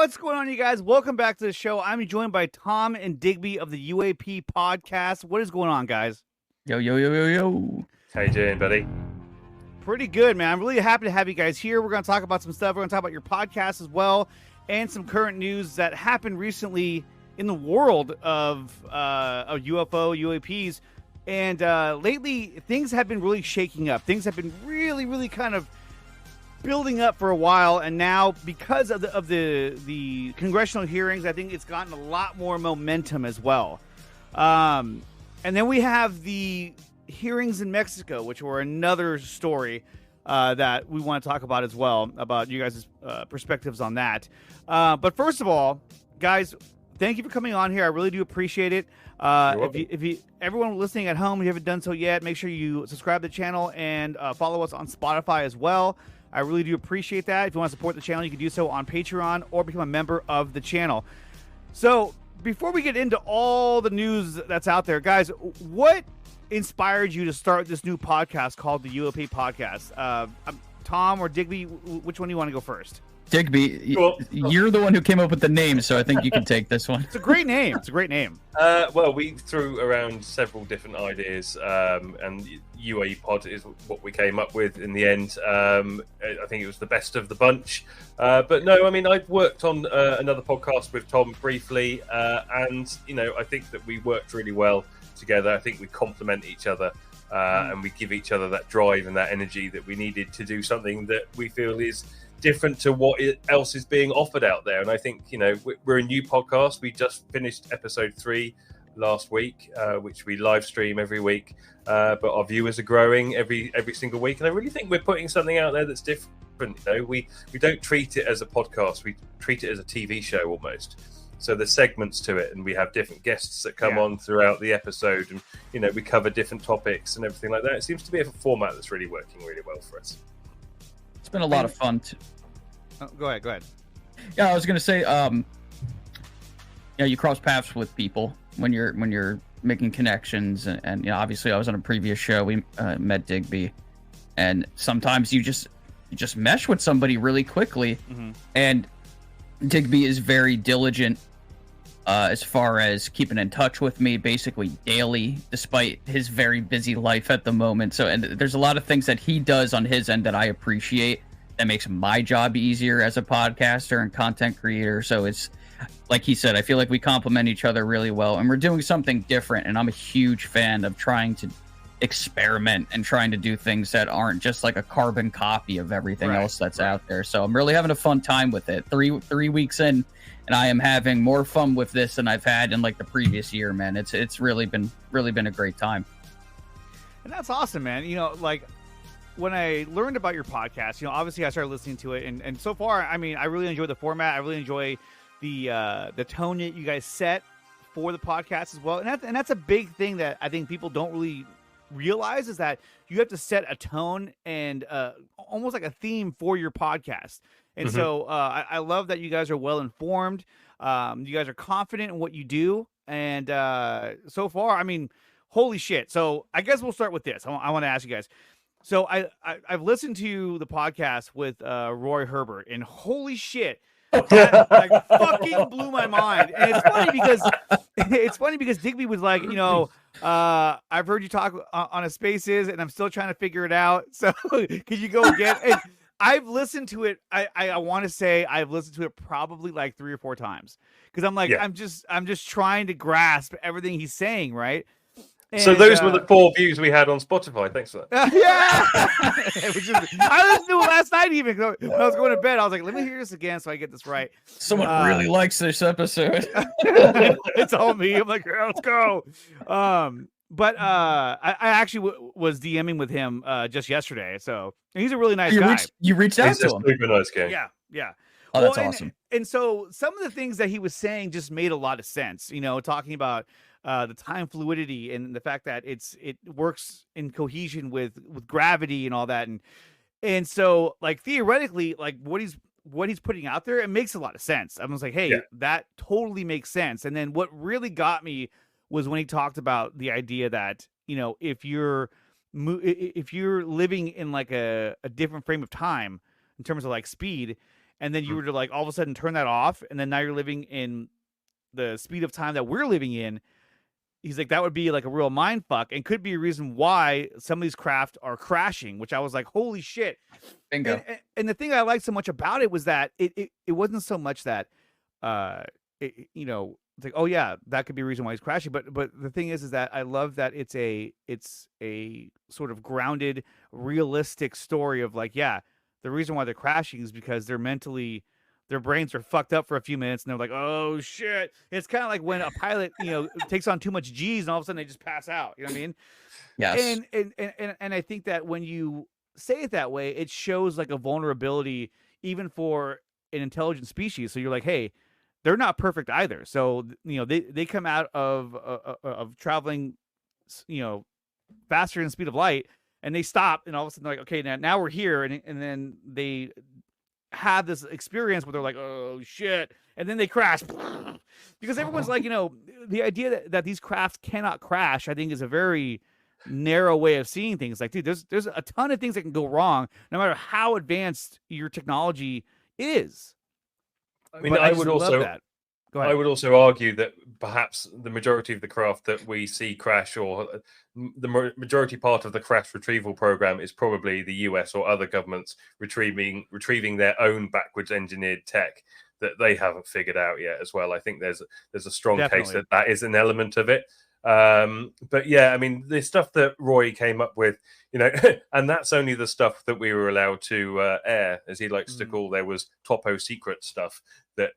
What's going on, you guys? Welcome back to the show. I'm joined by Tom and Digby of the UAP podcast. What is going on, guys? Yo, yo, yo, yo, yo. How you doing, buddy? Pretty good, man. I'm really happy to have you guys here. We're going to talk about some stuff. We're going to talk about your podcast as well, and some current news that happened recently in the world of UFO, UAPs. And lately, things have been really shaking up. Things have been really kind of building up for a while, and now because of the congressional hearings, I think it's gotten a lot more momentum as well. And then we have the hearings in Mexico, which were another story that we want to talk about as well, about you guys' perspectives on that. But first of all, guys, thank you for coming on here. I really do appreciate it. If you everyone listening at home, if you haven't done so yet, make sure you subscribe to the channel and follow us on Spotify as well. I really do appreciate that. If you want to support the channel, you can do so on Patreon or become a member of the channel. So before we get into all the news that's out there, guys, what inspired you to start this new podcast called the UAP podcast? Tom or Digby, which one do you want to go first? Digby, you're the one who came up with the name, so I think you can take this one. It's a great name. It's a great name. Well, we threw around several different ideas, and UAE Pod is what we came up with in the end. I think it was the best of the bunch. But no, I mean, I'd worked on another podcast with Tom briefly, and, you know, I think that we worked really well together. I think we complement each other, and we give each other that drive and that energy that we needed to do something that we feel is different to what else is being offered out there. And I think, you know, we're a new podcast. We just finished episode 3 last week, which we live stream every week, but our viewers are growing every single week, and I really think we're putting something out there that's different. You know, we don't treat it as a podcast, we treat it as a TV show almost. So there's segments to it, and we have different guests that come on throughout the episode, and, you know, we cover different topics and everything like that. It seems to be a format that's really working really well for us. It's been a lot of fun. Go ahead. Yeah, I was gonna say, you cross paths with people when you're making connections, and you know, obviously, I was on a previous show. We met Digby, and sometimes you just mesh with somebody really quickly, and Digby is very diligent as far as keeping in touch with me basically daily, despite his very busy life at the moment. So, and there's a lot of things that he does on his end that I appreciate, that makes my job easier as a podcaster and content creator. So it's like he said, I feel like we complement each other really well, and we're doing something different. And I'm a huge fan of trying to experiment and trying to do things that aren't just like a carbon copy of everything else that's out there. So I'm really having a fun time with it. Three weeks in, and I am having more fun with this than I've had in like the previous year, man. It's really been a great time. And that's awesome, man. You know, like, when I learned about your podcast, you know, obviously I started listening to it, and so far, I mean, I really enjoy the format. I really enjoy the tone that you guys set for the podcast as well. And that's a big thing that I think people don't really realize, is that you have to set a tone and almost like a theme for your podcast. And so I love that you guys are well informed. You guys are confident in what you do, and so far, I mean, holy shit. So I guess we'll start with this. I want to ask you guys. So I've listened to the podcast with Roy Herbert, and holy shit, that like fucking blew my mind. And it's funny because Digby was like, you know, I've heard you talk on a Spaces, and I'm still trying to figure it out. So could you go again? And I've listened to it. I want to say I've listened to it probably like 3 or 4 times, because I'm like, I'm just trying to grasp everything he's saying, right? And, so those were the 4 views we had on Spotify. Thanks for that. I listened to it last night even. When I was going to bed, I was like, let me hear this again so I get this right. Someone really likes this episode. It's all me. I'm like, yeah, let's go. But I actually was DMing with him just yesterday. So he's a really nice guy. You reached out to him. He's a super nice guy. Yeah. Oh, that's awesome. And so some of the things that he was saying just made a lot of sense, you know, talking about the time fluidity and the fact that it works in cohesion with gravity and all that. And so, like, theoretically, like what he's putting out there, it makes a lot of sense. I was like, hey, that totally makes sense. And then what really got me was when he talked about the idea that, you know, if you're living in like a different frame of time in terms of like speed, and then you were to like all of a sudden turn that off, and then now you're living in the speed of time that we're living in. He's like, that would be like a real mind fuck, and could be a reason why some of these craft are crashing, which I was like, holy shit. Bingo. And the thing I liked so much about it was that it wasn't so much that, you know, it's like, oh yeah, that could be a reason why he's crashing. But the thing is that I love that it's a sort of grounded, realistic story of like, yeah, the reason why they're crashing is because they're mentally, their brains are fucked up for a few minutes, and they're like, oh shit. It's kind of like when a pilot, you know, takes on too much G's, and all of a sudden they just pass out. You know what I mean? Yes. And I think that when you say it that way, it shows like a vulnerability even for an intelligent species. So you're like, hey, they're not perfect either. So you know, they come out of traveling, you know, faster than the speed of light, and they stop, and all of a sudden they're like, okay, now we're here, and then they have this experience where they're like, oh shit, and then they crash because everyone's like, you know, the idea that these crafts cannot crash, I think, is a very narrow way of seeing things. Like, dude, there's a ton of things that can go wrong no matter how advanced your technology is. I mean, But I just would love also that. Go ahead. I would also argue that perhaps the majority of the craft that we see crash, or the majority part of the crash retrieval program, is probably the US or other governments retrieving their own backwards engineered tech that they haven't figured out yet as well. I think there's a strong case Definitely. that is an element of it. But yeah, I mean, the stuff that Roy came up with, you know, and that's only the stuff that we were allowed to air, as he likes to call. There was topo secret stuff that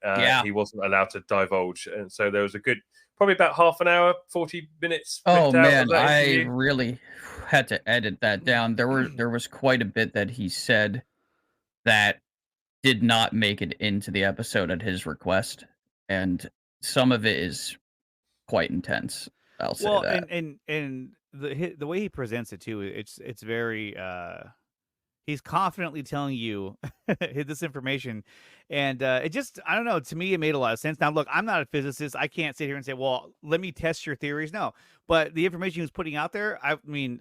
he wasn't allowed to divulge, and so there was a good, probably about half an hour, 40 minutes. Oh man, I interview. really had to edit that down. There was quite a bit that he said that did not make it into the episode at his request, and some of it is quite intense. I'll say that. and the way he presents it too, it's very he's confidently telling you this information, and it just, I don't know, to me it made a lot of sense. Now look, I'm not a physicist, I can't sit here and say, well, let me test your theories. No, but the information he was putting out there, I mean,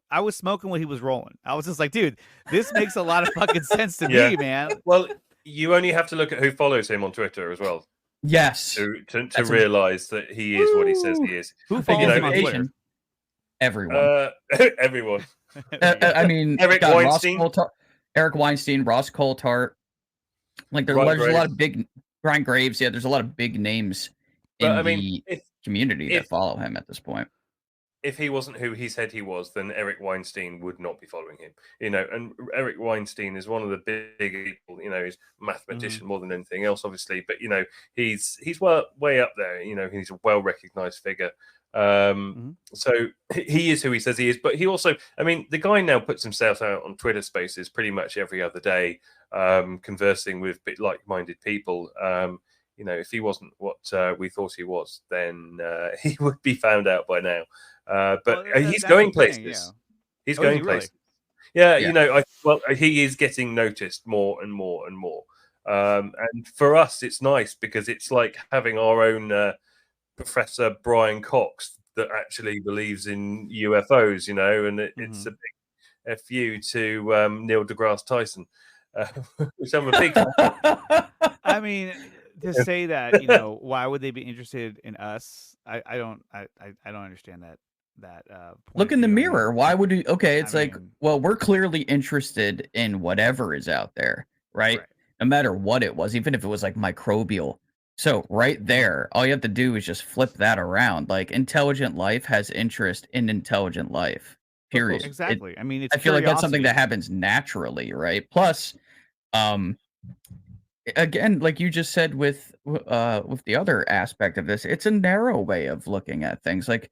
I was smoking when he was rolling. I was just like, dude, this makes a lot of fucking sense to me, man. Well, you only have to look at who follows him on Twitter as well. Yes. To realize that he is what he says he is. Who follows him on Twitter? Everyone. Everyone. I mean, Eric Weinstein, Ross Coulthart. Like there's a lot of big Brian Graves. Yeah, there's a lot of big names in the community that follow him at this point. If he wasn't who he said he was, then Eric Weinstein would not be following him. You know, and Eric Weinstein is one of the big people. You know, he's a mathematician more than anything else, obviously. But you know, he's way up there. You know, he's a well-recognized figure. So he is who he says he is. But he also, I mean, the guy now puts himself out on Twitter Spaces pretty much every other day, conversing with like-minded people. You know, if he wasn't what we thought he was, then he would be found out by now. But he's going places. Yeah. He's going places. Really? Yeah, you know, he is getting noticed more and more and more. And for us, it's nice because it's like having our own Professor Brian Cox that actually believes in UFOs, you know, and it's a big FU to Neil deGrasse Tyson, which I'm a big fan. I mean, to say that, you know, why would they be interested in us? I don't understand that point. Look in the mirror. Why would you? Okay, it's well, we're clearly interested in whatever is out there, right? No matter what it was, even if it was like microbial. So right there, all you have to do is just flip that around. Like, intelligent life has interest in intelligent life. Period. Exactly. I mean, it's I feel like that's something that happens naturally, right? Plus, again, like you just said with the other aspect of this, it's a narrow way of looking at things. Like,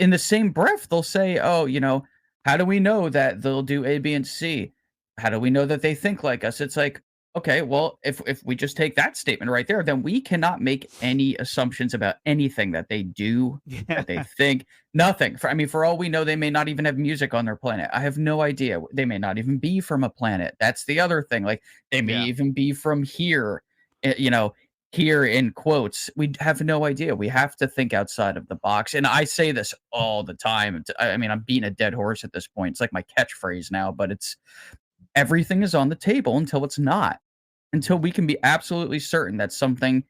in the same breath, they'll say, oh, you know, how do we know that they'll do A, B, and C? How do we know that they think like us? It's like, okay, well, if we just take that statement right there, then we cannot make any assumptions about anything that they do, that they think, nothing. For all we know, they may not even have music on their planet. I have no idea. They may not even be from a planet. That's the other thing. Like, they may even be from here, you know, here in quotes. We have no idea. We have to think outside of the box. And I say this all the time. I mean, I'm beating a dead horse at this point. It's like my catchphrase now, but it's everything is on the table until it's not. until we can be absolutely certain that something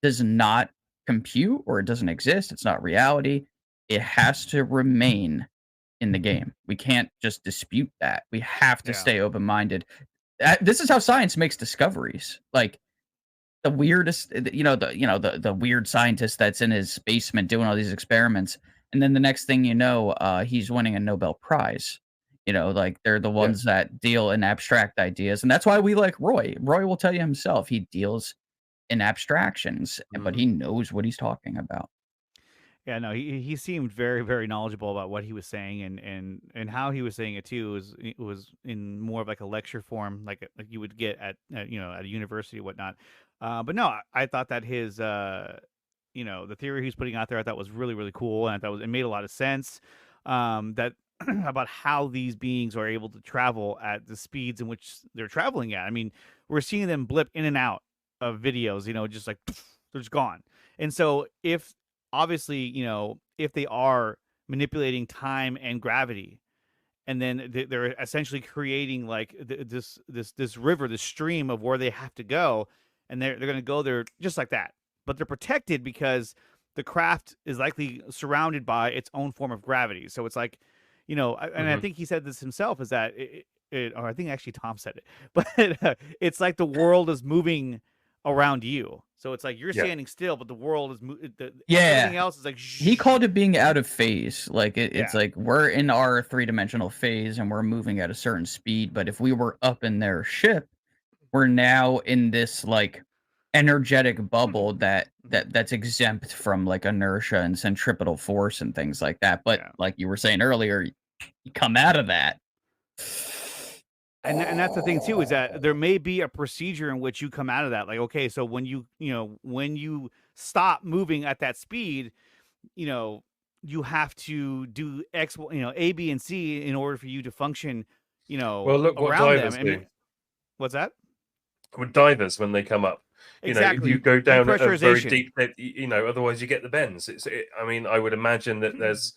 does not compute or it doesn't exist, it's not reality, it has to remain in the game. We can't just dispute that. We have to Yeah. stay open-minded. This is how science makes discoveries. Like the weirdest, the weird scientist that's in his basement doing all these experiments, and then the next thing you know, he's winning a Nobel Prize. Like they're the Yeah. ones that deal in abstract ideas, and that's why we like Roy. Roy will tell you himself he deals in abstractions, but he knows what he's talking about. Yeah, no, he seemed very, very knowledgeable about what he was saying, and how he was saying it too was in more of like a lecture form, like you would get at a university or whatnot. But no, I thought that his the theory he's putting out there, I thought was really, really cool, and I thought it made a lot of sense. That about how these beings are able to travel at the speeds in which they're traveling at. I mean, we're seeing them blip in and out of videos, just like they're just gone. And so if obviously, if they are manipulating time and gravity, and then they're essentially creating like this river, this stream of where they have to go, and they're going to go there just like that. But they're protected because the craft is likely surrounded by its own form of gravity. So it's like, and I think he said this himself, is that or I think actually Tom said it, but it's like the world is moving around you. So it's like you're standing still, but the world is everything else is like he called it being out of phase. Like it's like we're in our three-dimensional phase and we're moving at a certain speed, but if we were up in their ship, we're now in this like energetic bubble that's exempt from like inertia and centripetal force and things like that. But like you were saying earlier, you come out of that. And that's the thing too, is that there may be a procedure in which you come out of that. Like, okay, so when you stop moving at that speed, you have to do X, A, B, and C in order for you to function, Well, look what around divers them. do. What's that? With divers when they come up, Exactly. if you go down a very Depressurization. deep pit, otherwise you get the bends. I mean, I would imagine that there's,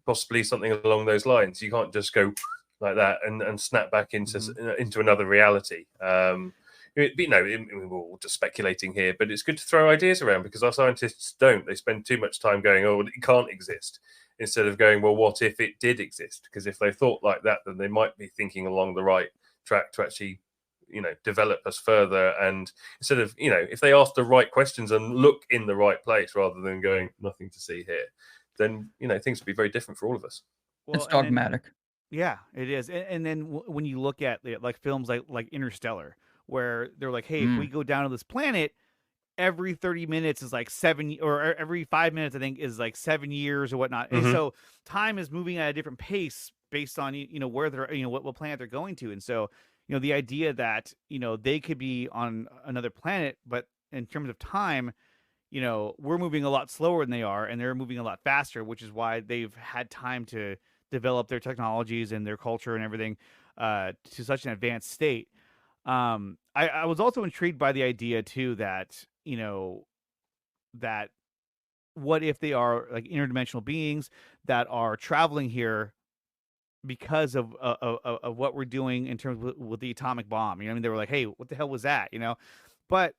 possibly something along those lines. You can't just go like that and snap back into another reality. We're all just speculating here, but it's good to throw ideas around because our scientists don't. They spend too much time going, oh, it can't exist, instead of going, well, what if it did exist? Because if they thought like that, then they might be thinking along the right track to actually develop us further. And instead of if they ask the right questions and look in the right place rather than going nothing to see here, then things would be very different for all of us. Well, It's dogmatic. Yeah, it is. And then when you look at like films like Interstellar, where they're like, hey, if we go down to this planet, every 30 minutes is like 7, or every 5 minutes, I think, is like 7 years or whatnot. And so time is moving at a different pace based on, where they're, what planet they're going to. And so, the idea that, they could be on another planet, but in terms of time, we're moving a lot slower than they are, and they're moving a lot faster, which is why they've had time to develop their technologies and their culture and everything to such an advanced state. I was also intrigued by the idea too that that what if they are like interdimensional beings that are traveling here because of what we're doing in terms with the atomic bomb. I mean, they were like, hey, what the hell was that? But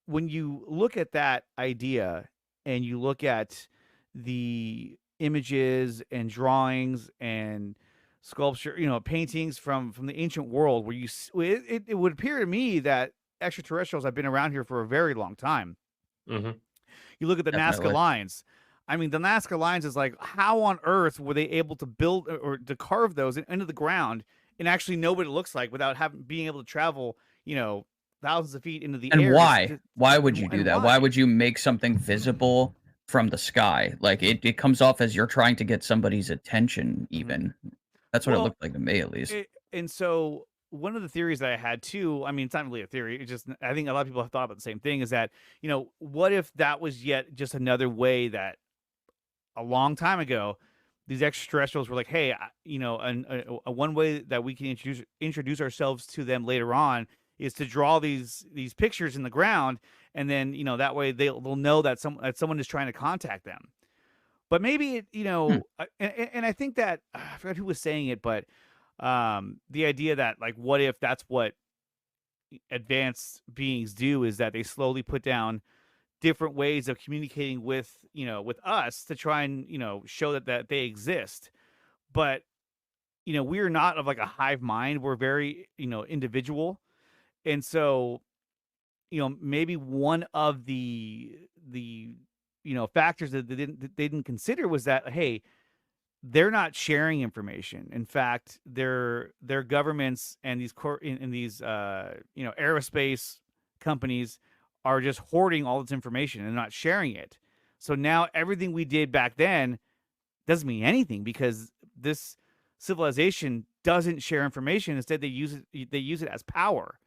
when you look at that idea and you look at the images and drawings and sculpture, paintings from the ancient world, where it would appear to me that extraterrestrials have been around here for a very long time. You look at the Nazca lines. I mean, the Nazca lines is like, how on earth were they able to build or to carve those into the ground and actually know what it looks like without being able to travel, thousands of feet into the air? And why? Why would you do that? Why? Why would you make something visible from the sky? Like it comes off as you're trying to get somebody's attention. Even that's what it looked like to me, at least. And so one of the theories that I had too, I mean, it's not really a theory. It's just, I think a lot of people have thought about the same thing, is that, what if that was yet just another way that a long time ago, these extraterrestrials were like, hey, a one way that we can introduce ourselves to them later on is to draw these pictures in the ground, and then that way they'll know that someone is trying to contact them. But maybe and I think that I forgot who was saying it, but the idea that like, what if that's what advanced beings do is that they slowly put down different ways of communicating with with us to try and show that they exist. But we're not of like a hive mind. We're very individual, and so maybe one of the factors that they didn't consider was that, hey, they're not sharing information. In fact, their governments and these aerospace companies are just hoarding all this information and not sharing it. So now everything we did back then doesn't mean anything because this civilization doesn't share information. Instead, they use it as power.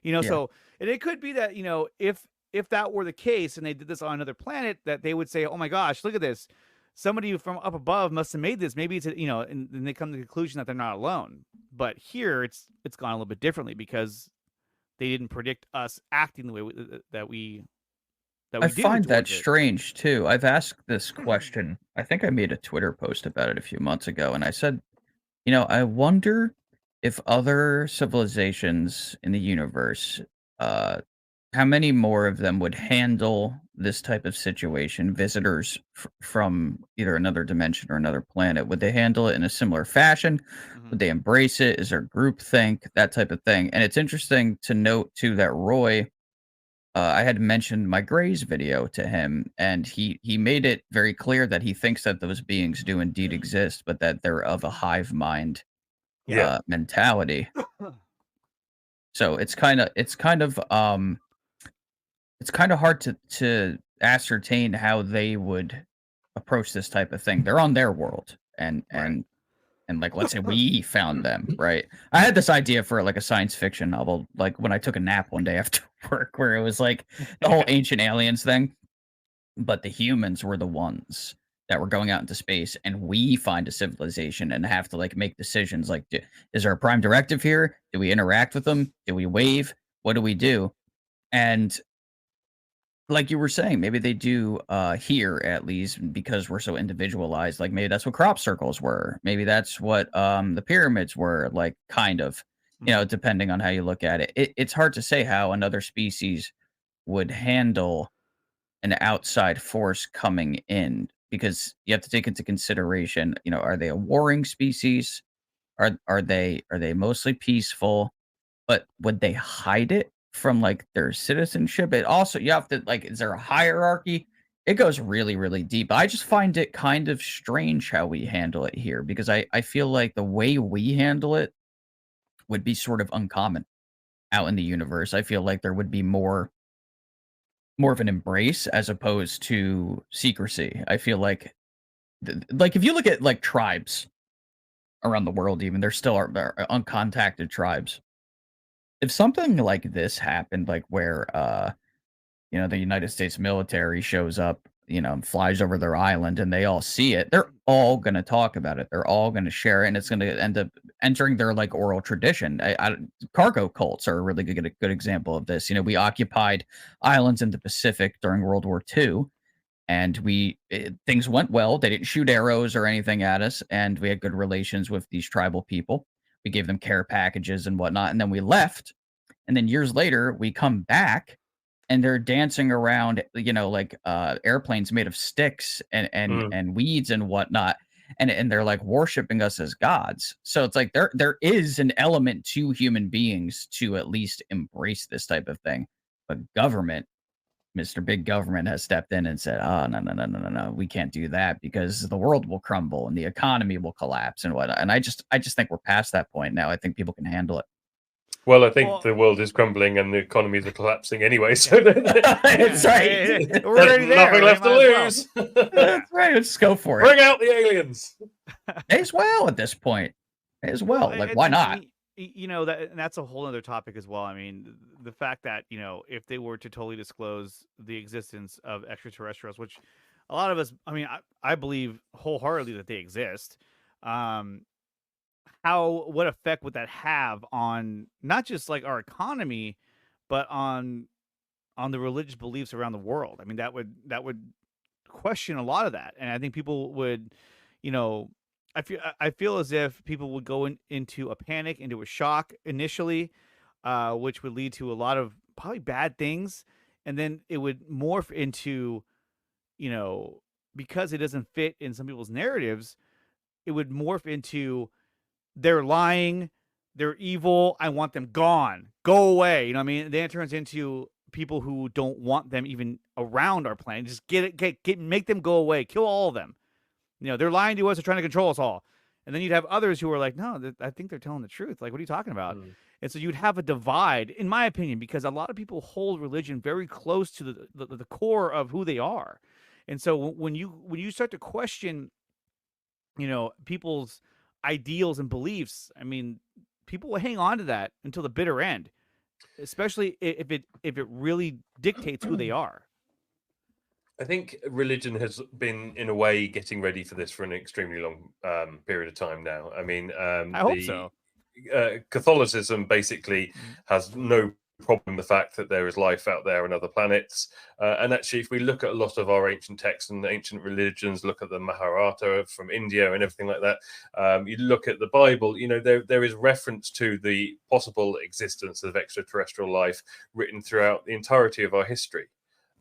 Yeah. So and it could be that if that were the case and they did this on another planet, that they would say, oh my gosh, look at this. Somebody from up above must have made this. Maybe it's and then they come to the conclusion that they're not alone. But here it's gone a little bit differently because they didn't predict us acting the way that we I do find that towards it. strange too. I've asked this question. I think I made a Twitter post about it a few months ago, and I said, I wonder if other civilizations in the universe, how many more of them would handle this type of situation, visitors from either another dimension or another planet? Would they handle it in a similar fashion? Mhm. Would they embrace it? Is there groupthink, that type of thing? And it's interesting to note too that Roy, I had mentioned my Grays video to him, and he made it very clear that he thinks that those beings do indeed exist, but that they're of a hive mind Yeah. mentality. So it's kind of hard to ascertain how they would approach this type of thing. They're on their world, and Right. and like let's say we found them, right? I had this idea for like a science fiction novel, like when I took a nap one day after work, where it was like the whole ancient aliens thing, but the humans were the ones that were going out into space, and we find a civilization and have to like make decisions like, is there a prime directive here? Do we interact with them? Do we wave? What do we do? And like you were saying, maybe they do here at least because we're so individualized. Like maybe that's what crop circles were. Maybe that's what the pyramids were, like kind of, Mhm. depending on how you look at it. It's hard to say how another species would handle an outside force coming in because you have to take into consideration, are they a warring species? Are they mostly peaceful? But would they hide it from, like, their citizenship? It also you have to like, is there a hierarchy? It goes really, really deep. I just find it kind of strange how we handle it here because I feel like the way we handle it would be sort of uncommon out in the universe. I feel like there would be more of an embrace as opposed to secrecy. I feel like like, if you look at, like, tribes around the world even, there still are uncontacted tribes. If something like this happened, like where the United States military shows up, and flies over their island and they all see it, they're all gonna talk about it. They're all gonna share it, and it's gonna end up entering their like oral tradition. Cargo cults are a really good example of this. We occupied islands in the Pacific during World War II, and things went well. They didn't shoot arrows or anything at us, and we had good relations with these tribal people. We gave them care packages and whatnot, and then we left. And then years later, we come back, and they're dancing around, like airplanes made of sticks Mm. and weeds and whatnot, and they're like worshiping us as gods. So it's like there is an element to human beings to at least embrace this type of thing, but government Mr. Big Government has stepped in and said, "Oh, no, no, no, no, no, no, we can't do that because the world will crumble and the economy will collapse and whatnot." And I just think we're past that point now. I think people can handle it. Well, I think Well, the world is crumbling and the economies are collapsing anyway, so That's right. We're already there. nothing left to Might as well. lose. That's right. Let's go for it. Bring out the aliens. As well at this point. As well. Like, why not? That's a whole other topic as well. I mean, the fact that if they were to totally disclose the existence of extraterrestrials, which a lot of us, I mean, I believe wholeheartedly that they exist. What effect would that have on not just like our economy, but on the religious beliefs around the world? I mean, that would question a lot of that, and I think people would, you know, I feel as if people would go into a panic, into a shock initially, which would lead to a lot of probably bad things, and then it would morph into, because it doesn't fit in some people's narratives, it would morph into they're lying, they're evil, I want them gone, go away. You know what I mean? Then it turns into people who don't want them even around our planet. Just make them go away, kill all of them. They're lying to us, they're trying to control us all. And then you'd have others who are like, no, I think they're telling the truth. Like, what are you talking about? And so you'd have a divide, in my opinion, because a lot of people hold religion very close to the core of who they are. And so when you start to question, people's ideals and beliefs, I mean, people will hang on to that until the bitter end, especially if it really dictates who they are. I think religion has been, in a way, getting ready for this for an extremely long period of time now. I mean, I hope so. Catholicism basically has no problem with the fact that there is life out there on other planets. And actually, if we look at a lot of our ancient texts and ancient religions, look at the Mahabharata from India and everything like that, you look at the Bible, there is reference to the possible existence of extraterrestrial life written throughout the entirety of our history.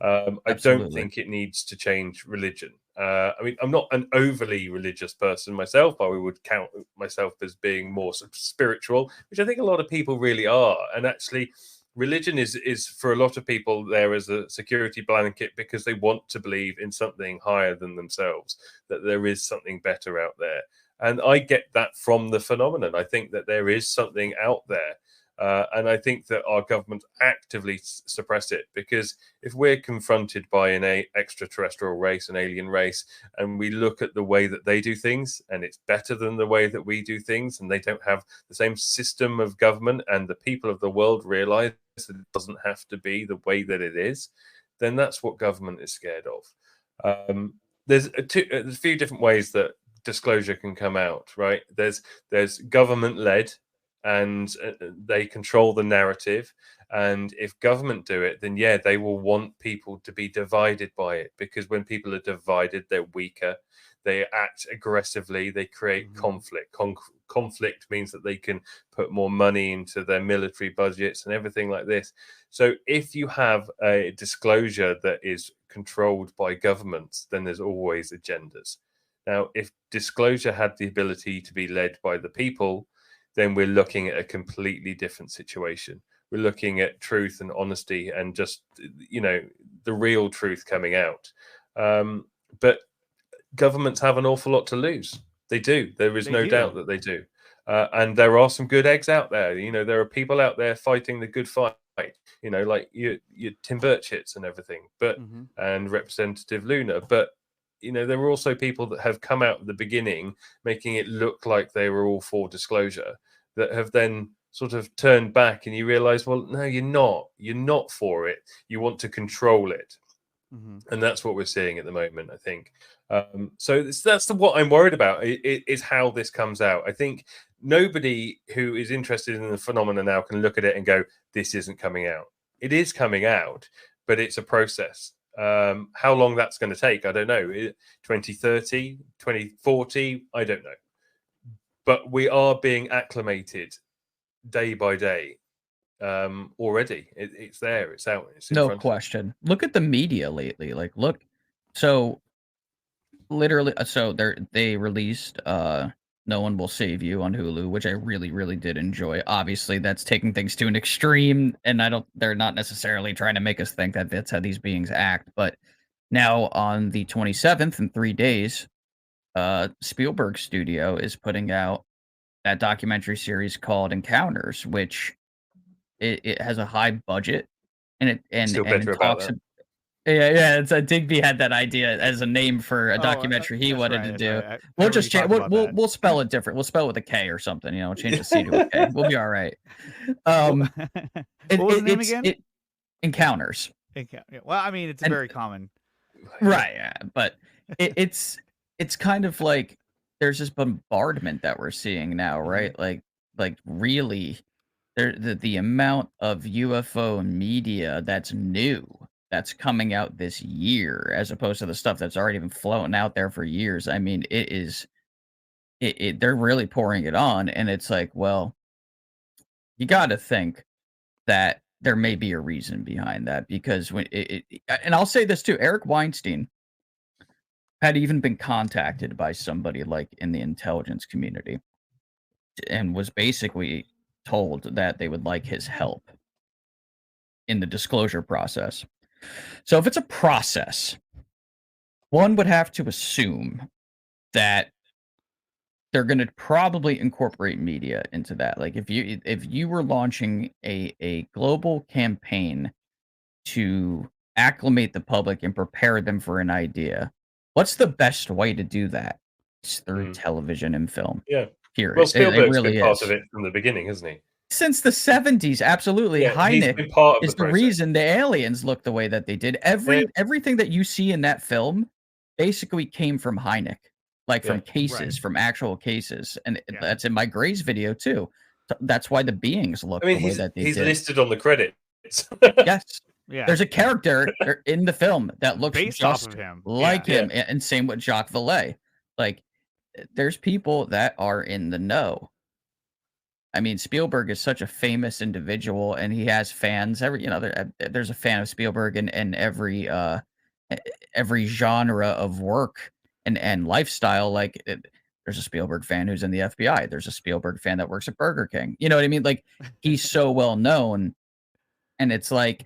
I don't think it needs to change religion. I mean, I'm not an overly religious person myself. I would count myself as being more spiritual, which I think a lot of people really are. And actually, religion is for a lot of people there as a security blanket because they want to believe in something higher than themselves, that there is something better out there. And I get that from the phenomenon. I think that there is something out there. And I think that our government actively suppress it, because if we're confronted by an extraterrestrial race, an alien race, and we look at the way that they do things, and it's better than the way that we do things, and they don't have the same system of government, and the people of the world realize that it doesn't have to be the way that it is, then that's what government is scared of. There's a few different ways that disclosure can come out, right? There's government-led, and they control the narrative, and if government do it, then they will want people to be divided by it, because when people are divided, they're weaker, they act aggressively, they create conflict. Conflict means that they can put more money into their military budgets and everything like this. So if you have a disclosure that is controlled by governments, then there's always agendas. Now, if disclosure had the ability to be led by the people, then we're looking at a completely different situation. We're looking at truth and honesty and just, the real truth coming out. But governments have an awful lot to lose. They do. There is no doubt that they do. And there are some good eggs out there. There are people out there fighting the good fight, like your Tim Burchitts and everything, and Representative Luna. But there were also people that have come out at the beginning making it look like they were all for disclosure, that have then sort of turned back, and you realize, well, no, you're not for it. You want to control it. And that's what we're seeing at the moment, I think. So that's what I'm worried about, is how this comes out. I think nobody who is interested in the phenomena now can look at it and go, this isn't coming out. It is coming out, but it's a process. How long that's going to take, I don't know. 2030, 2040, I don't know. But we are being acclimated day by day already. It's there, it's out, it's in no front question. Look at the media lately. Like, look, so literally, so they released No One Will Save You on Hulu, which I really, really did enjoy. Obviously, that's taking things to an extreme, and they're not necessarily trying to make us think that that's how these beings act. But now on the 27th, in 3 days, Spielberg Studio is putting out that documentary series called Encounters, which it has a high budget, and it talks. Yeah, it's Digby had that idea as a name for a documentary he wanted to do. Right. We'll just change. We'll spell it different. We'll spell it with a K or something. Change the C to a K. We'll be all right. What was the name again? Encounters. Well, I mean, it's very common. Right, yeah, but it's kind of like there's this bombardment that we're seeing now, right? Like really, the amount of UFO media that's new, that's coming out this year, as opposed to the stuff that's already been floating out there for years. I mean, they're really pouring it on, and it's like, well, you got to think that there may be a reason behind that, because when and I'll say this too, Eric Weinstein had even been contacted by somebody like in the intelligence community and was basically told that they would like his help in the disclosure process. So if it's a process, one would have to assume that they're going to probably incorporate media into that. Like if you were launching a global campaign to acclimate the public and prepare them for an idea, what's the best way to do that? It's through television and film. Yeah. Period. Well, It Spielberg's really been part is. of it from the beginning, hasn't he? Since the 70s, absolutely. Yeah, he's Hynek been part of is the the process. reason the aliens look the way that they did. Everything that you see in that film basically came from Hynek, like from cases, from actual cases, and that's in my Gray's video too. That's why the beings look the way that they he's did. listed on the credits. Yes. Yeah. There's a character in the film that looks based just off of him. like him, and same with Jacques Vallée. Like, there's people that are in the know. I mean, Spielberg is such a famous individual, and he has fans. There's a fan of Spielberg in every genre of work and lifestyle. Like, there's a Spielberg fan who's in the FBI. There's a Spielberg fan that works at Burger King. You know what I mean? Like, he's so well known, and it's like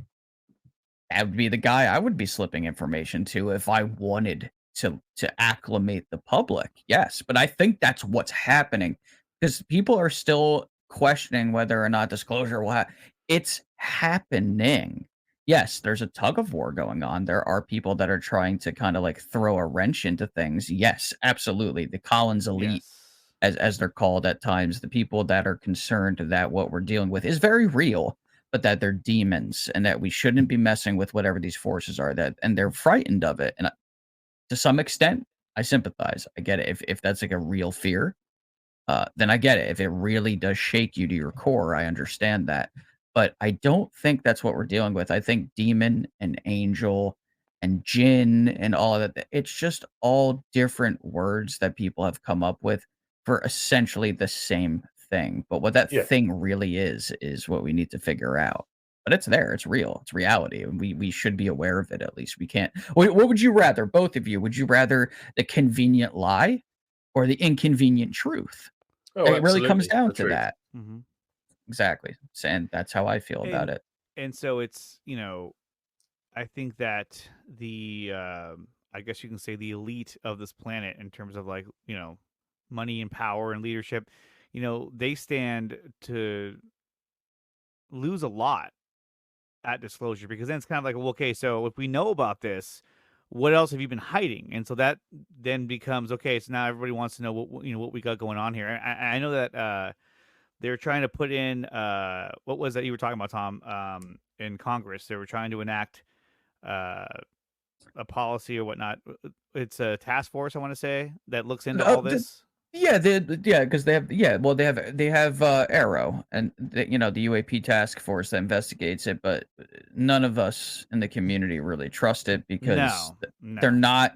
that would be the guy I would be slipping information to if I wanted to acclimate the public. Yes, but I think that's what's happening, because people are still questioning whether or not disclosure will happen. It's happening. Yes, there's a tug of war going on. There are people that are trying to kind of like throw a wrench into things. Yes, absolutely. The Collins elite, as they're called at times, the people that are concerned that what we're dealing with is very real, but that they're demons and that we shouldn't be messing with whatever these forces are, and they're frightened of it. And to some extent, I sympathize. I get it. If that's like a real fear, then I get it. If it really does shake you to your core, I understand that. But I don't think that's what we're dealing with. I think demon and angel and jinn and all of that, it's just all different words that people have come up with for essentially the same thing. But what that thing really is what we need to figure out. But it's there. It's real. It's reality. And we should be aware of it at least. We can't. What would you rather, both of you? Would you rather the convenient lie or the inconvenient truth? Oh, it really comes down to that. Mm-hmm. Exactly. And that's how I feel about it. And so it's, I think that I guess you can say the elite of this planet in terms of like, money and power and leadership, they stand to lose a lot at disclosure, because then it's kind of like, well, okay, so if we know about this, what else have you been hiding? And so that then becomes, okay, so now everybody wants to know what we got going on here. I know that they're trying to put in what was that you were talking about, Tom, in Congress. They were trying to enact a policy or whatnot. It's a task force, I want to say, that looks into all this. Because they have Arrow and the UAP task force that investigates it, but none of us in the community really trust it, because they're not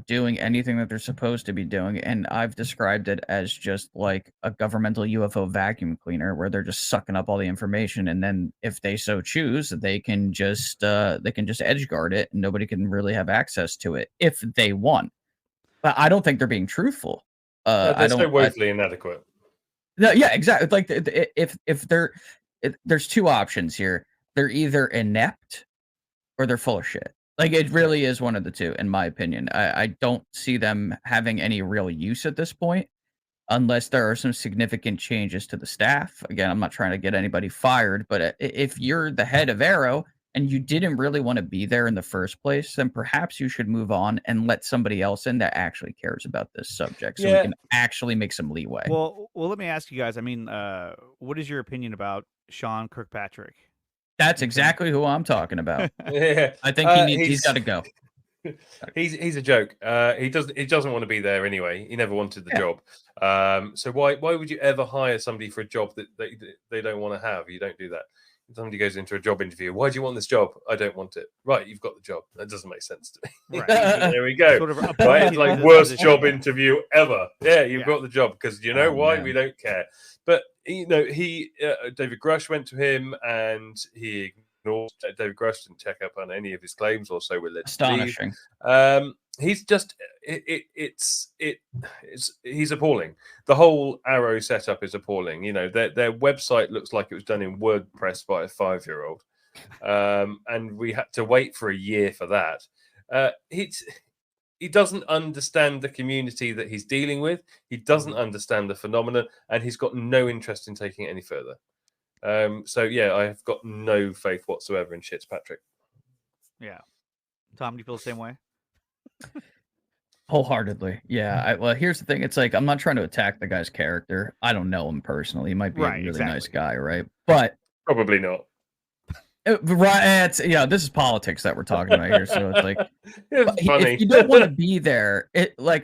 doing anything that they're supposed to be doing. And I've described it as just like a governmental UFO vacuum cleaner, where they're just sucking up all the information, and then if they so choose, they can just edge guard it, and nobody can really have access to it if they want. But I don't think they're being truthful. They're so woefully inadequate. No, yeah, exactly. Like there's two options here. They're either inept or they're full of shit. Like, it really is one of the two, in my opinion. I don't see them having any real use at this point, unless there are some significant changes to the staff. Again, I'm not trying to get anybody fired, but if you're the head of Arrow and you didn't really want to be there in the first place, then perhaps you should move on and let somebody else in that actually cares about this subject, so we can actually make some leeway. Well, let me ask you guys. I mean, what is your opinion about Sean Kirkpatrick? That's exactly who I'm talking about. I think he's got to go. He's a joke. He doesn't want to be there anyway. He never wanted the job. So why would you ever hire somebody for a job that they don't want to have? You don't do that. If somebody goes into a job interview, why do you want this job? I don't want it. Right, you've got the job. That doesn't make sense to me. Right. There we go. Sort of right, it's like worst job interview ever. Yeah, you've got the job, because you know why? Man. We don't care. But he David Grush went to him, and he ignored David Grush, didn't check up on any of his claims, or so we're led to believe. Astonishing. He's just he's appalling. The whole Arrow setup is appalling. Their website looks like it was done in WordPress by a 5-year-old, and we had to wait for a year for that. He doesn't understand the community that he's dealing with. He doesn't understand the phenomenon, and he's got no interest in taking it any further. So yeah, I have got no faith whatsoever in Fitzpatrick. Yeah. Tom, do you feel the same way? Wholeheartedly. Yeah. Well, here's the thing. It's like, I'm not trying to attack the guy's character. I don't know him personally. He might be a really nice guy, right? But probably not. Right, this is politics that we're talking about here. So it's like, it's funny. If you don't want to be there,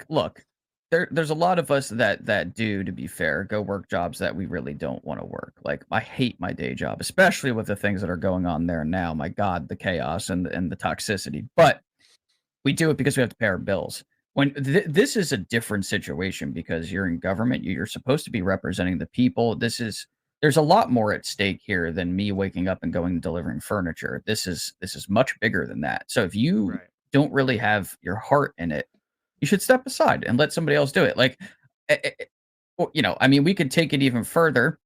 look, there's a lot of us that do, to be fair, go work jobs that we really don't want to work. Like, I hate my day job, especially with the things that are going on there now. My God, the chaos and the toxicity. But we do it because we have to pay our bills. When this is a different situation, because you're in government, you're supposed to be representing the people. There's a lot more at stake here than me waking up and going and delivering furniture. This is much bigger than that. So if you don't really have your heart in it, you should step aside and let somebody else do it. Like, we could take it even further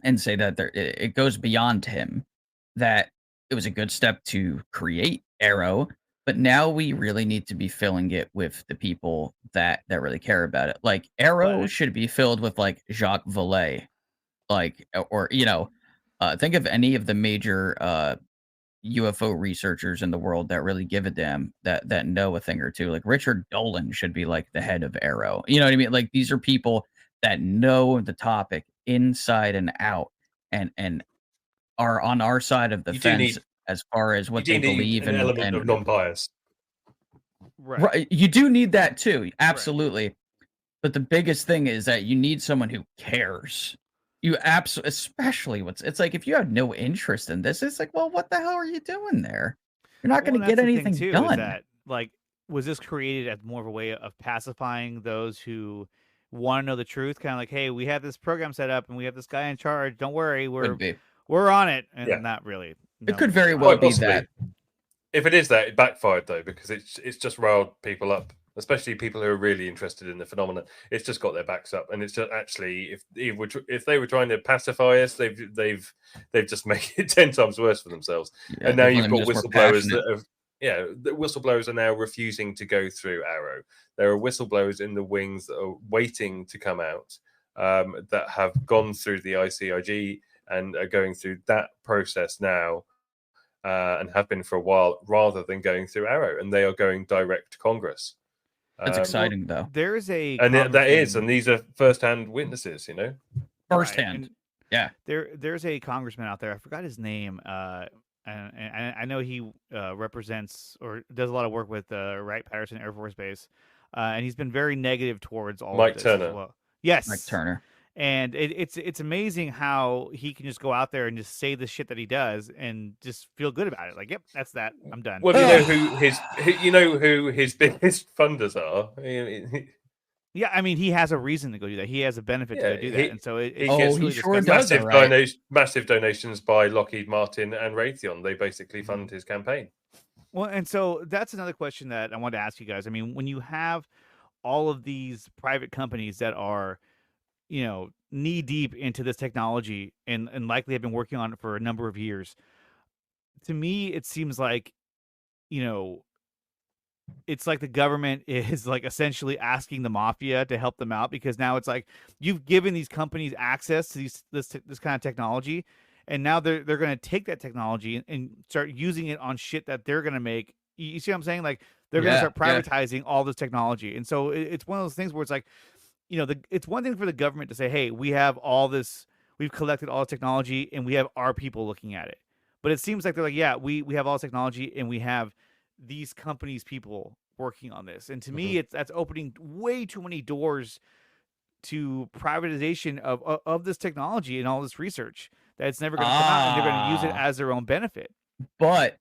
and say that it goes beyond him, that it was a good step to create Arrow, but now we really need to be filling it with the people that really care about it. Like, Arrow should be filled with like Jacques Vallée. Think of any of the major UFO researchers in the world that really give a damn, that know a thing or two. Like, Richard Dolan should be like the head of Arrow. You know what I mean? Like, these are people that know the topic inside and out, and are on our side of the fence as far as what they believe in. An element of non-bias. Right. You do need that too. Absolutely. Right. But the biggest thing is that you need someone who cares. You absolutely, especially it's like, if you have no interest in this, it's like, well, what the hell are you doing there? You're not going to get anything done. That, like, was this created as more of a way of pacifying those who want to know the truth? Kind of like, hey, we have this program set up and we have this guy in charge. Don't worry, we're on it. And not really. It could very well be that. If it is that, it backfired though, because it's just riled people up, especially people who are really interested in the phenomenon. It's just got their backs up, and it's just actually, if they were trying to pacify us, they've just made it 10 times worse for themselves. And now you've got whistleblowers the whistleblowers are now refusing to go through Arrow. There are whistleblowers in the wings that are waiting to come out, that have gone through the ICIG and are going through that process now. And have been for a while, rather than going through Arrow, and they are going direct to Congress. That's exciting, though. There is and these are first-hand witnesses, firsthand. Yeah. There's a congressman out there. I forgot his name. And I know he represents or does a lot of work with Wright-Patterson Air Force Base, and he's been very negative towards all Mike of this Turner. as well. Yes, Mike Turner. And it's amazing how he can just go out there and just say the shit that he does and just feel good about it. Like, yep, that's that. I'm done. Well, you know who his biggest funders are. Yeah, I mean, he has a reason to go do that. He has a benefit to go do that, and so he gets really massive donations by Lockheed Martin and Raytheon. They basically fund his campaign. Well, and so that's another question that I wanted to ask you guys. I mean, when you have all of these private companies that are, knee deep into this technology and likely have been working on it for a number of years, to me, it seems like, it's like the government is like essentially asking the mafia to help them out, because now it's like you've given these companies access to this kind of technology, and now they're going to take that technology and start using it on shit that they're going to make. You see what I'm saying? Like, they're going to start privatizing all this technology, and so it's one of those things where it's like, it's one thing for the government to say, hey, we have all this, we've collected all the technology and we have our people looking at it. But it seems like they're like, yeah, we have all this technology and we have these companies' people working on this. And to me, that's opening way too many doors to privatization of this technology and all this research, that it's never going to come out, and they're going to use it as their own benefit. But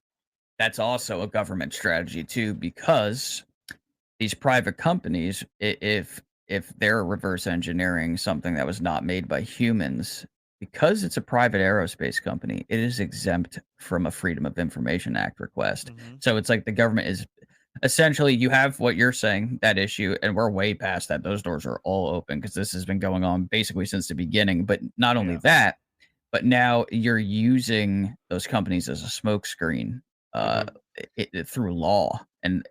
that's also a government strategy too, because these private companies, if if they're reverse engineering something that was not made by humans, because it's a private aerospace company, it is exempt from a Freedom of Information Act request. Mm-hmm. So it's like the government is essentially, you have what you're saying, that issue, and we're way past that. Those doors are all open because this has been going on basically since the beginning. But not only that, but now you're using those companies as a smokescreen through law. And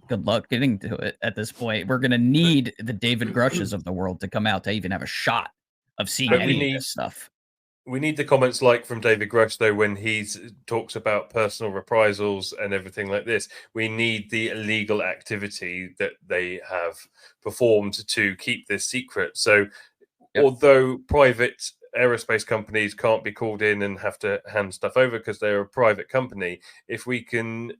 good luck getting to it at this point. We're going to need the David Grushes of the world to come out to even have a shot of seeing any of this stuff. We need the comments like from David Grush, though, when he talks about personal reprisals and everything like this. We need the illegal activity that they have performed to keep this secret. So although private aerospace companies can't be called in and have to hand stuff over because they're a private company, if we can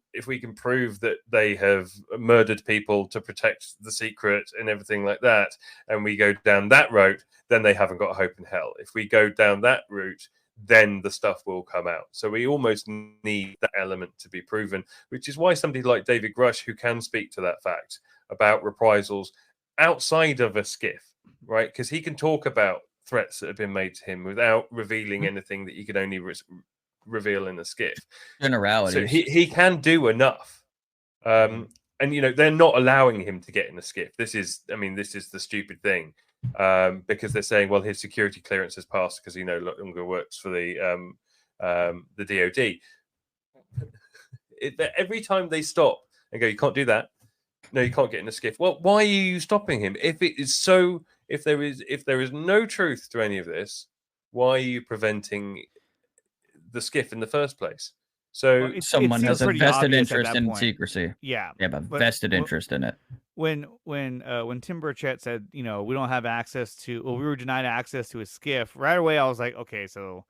prove that they have murdered people to protect the secret and everything like that, and we go down that road, then they haven't got a hope in hell. If we go down that route, then the stuff will come out. So we almost need that element to be proven, which is why somebody like David Grush, who can speak to that fact about reprisals outside of a skiff, right? Because he can talk about threats that have been made to him without revealing anything that you could only reveal in a skiff. Generalities. So he can do enough. And, you know, they're not allowing him to get in a skiff. This is the stupid thing. Because they're saying, well, his security clearance has passed because he no longer works for the DoD. Every time they stop and go, you can't do that. No, you can't get in a skiff. Well, why are you stopping him? If it is so, if there is no truth to any of this, why are you preventing the skiff in the first place? So someone has a vested interest in secrecy. Yeah, they have a vested interest in it. When Tim Burchett said, you know, we don't have access to, well, we were denied access to a skiff, right away I was like, okay, so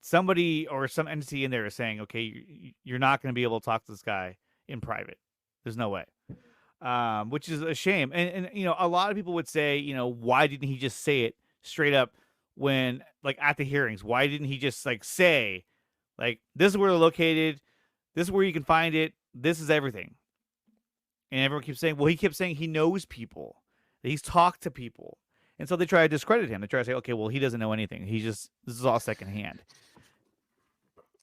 somebody or some entity in there is saying, okay, you're not going to be able to talk to this guy in private. There's no way, which is a shame. And you know, a lot of people would say, you know, why didn't he just say it straight up when, like, at the hearings? Why didn't he just like say, like, this is where they're located, this is where you can find it, this is everything? And everyone keeps saying, well, he kept saying he knows people, that he's talked to people. And so they try to discredit him. They try to say, okay, well, he doesn't know anything. This is all secondhand.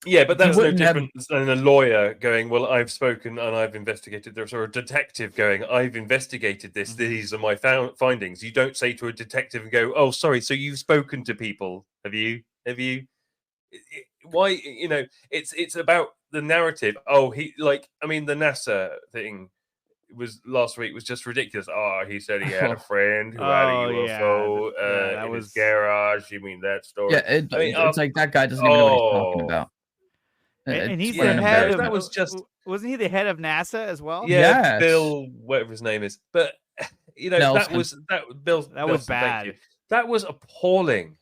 Yeah, but that's no different than a lawyer going, well, I've spoken and I've investigated this, or a detective going, I've investigated this. These are my findings. You don't say to a detective and go, oh, sorry, so you've spoken to people. Have you? Why, you know, it's about the narrative. Oh, the NASA thing was last week was just ridiculous. Oh, he said he had a friend who had a UFO in his garage. You mean that story? Yeah, it's like that guy doesn't even know what he's talking about. And he's the head of, that was just, wasn't he the head of NASA as well? Yeah, yes. Bill, whatever his name is. But you know, Nelson. that was bad. That was appalling.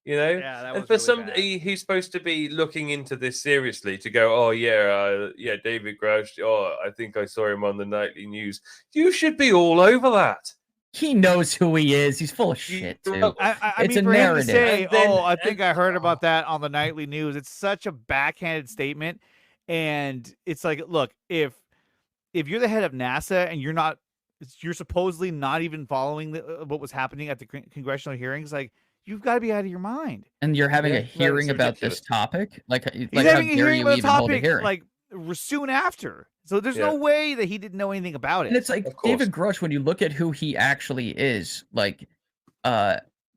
You know, and for really somebody who's supposed to be looking into this seriously to go, oh yeah, David Grush, oh, I think I saw him on the nightly news. You should be all over that. He knows who he is. He's full of shit too. It's a narrative. Him to say, I think I heard about that on the nightly news. It's such a backhanded statement, and it's like, look, if you're the head of NASA and you're supposedly not even following what was happening at the congressional hearings, like, you've got to be out of your mind. And you're having a hearing about this topic? He's having a hearing about a topic like soon after. So there's no way that he didn't know anything about it. And it's like David Grush, when you look at who he actually is, like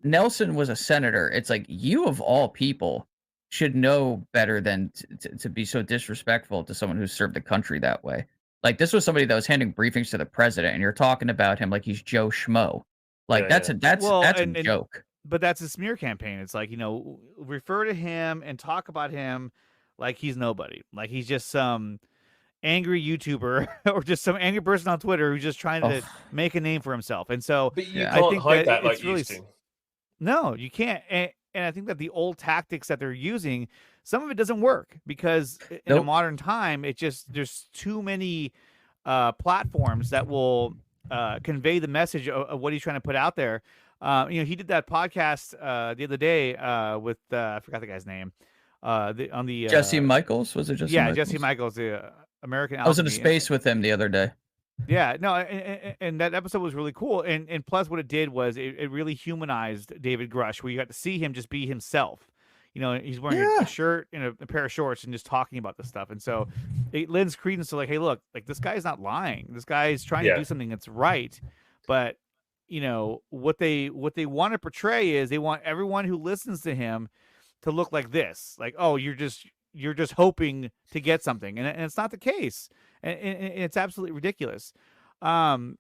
Nelson was a senator. It's like, you of all people should know better than to be so disrespectful to someone who served the country that way. Like, this was somebody that was handing briefings to the president, and you're talking about him like he's Joe Schmo. Like, that's a joke. But that's a smear campaign. It's like, you know, refer to him and talk about him like he's nobody. Like he's just some angry YouTuber or just some angry person on Twitter who's just trying to make a name for himself. And so but you can't hide that like you used to. No, you can't. And I think that the old tactics that they're using, some of it doesn't work because in a modern time, there's too many platforms that will convey the message of what he's trying to put out there. You know, he did that podcast the other day with I forgot the guy's name. On the Jesse Michaels, was it Jesse? Yeah, Michaels? Jesse Michaels, the American. I was in a space with him the other day. Yeah, no, and that episode was really cool. And plus, what it did was it really humanized David Grush, where you got to see him just be himself. You know, he's wearing a Yeah. shirt and a pair of shorts and just talking about this stuff. And so it lends credence to like, hey, look, like this guy's not lying. This guy's trying to Yeah. do something that's right. But you know what they want to portray is they want everyone who listens to him to look like this, like, oh, you're just hoping to get something, and it's not the case, and it's absolutely ridiculous. Um,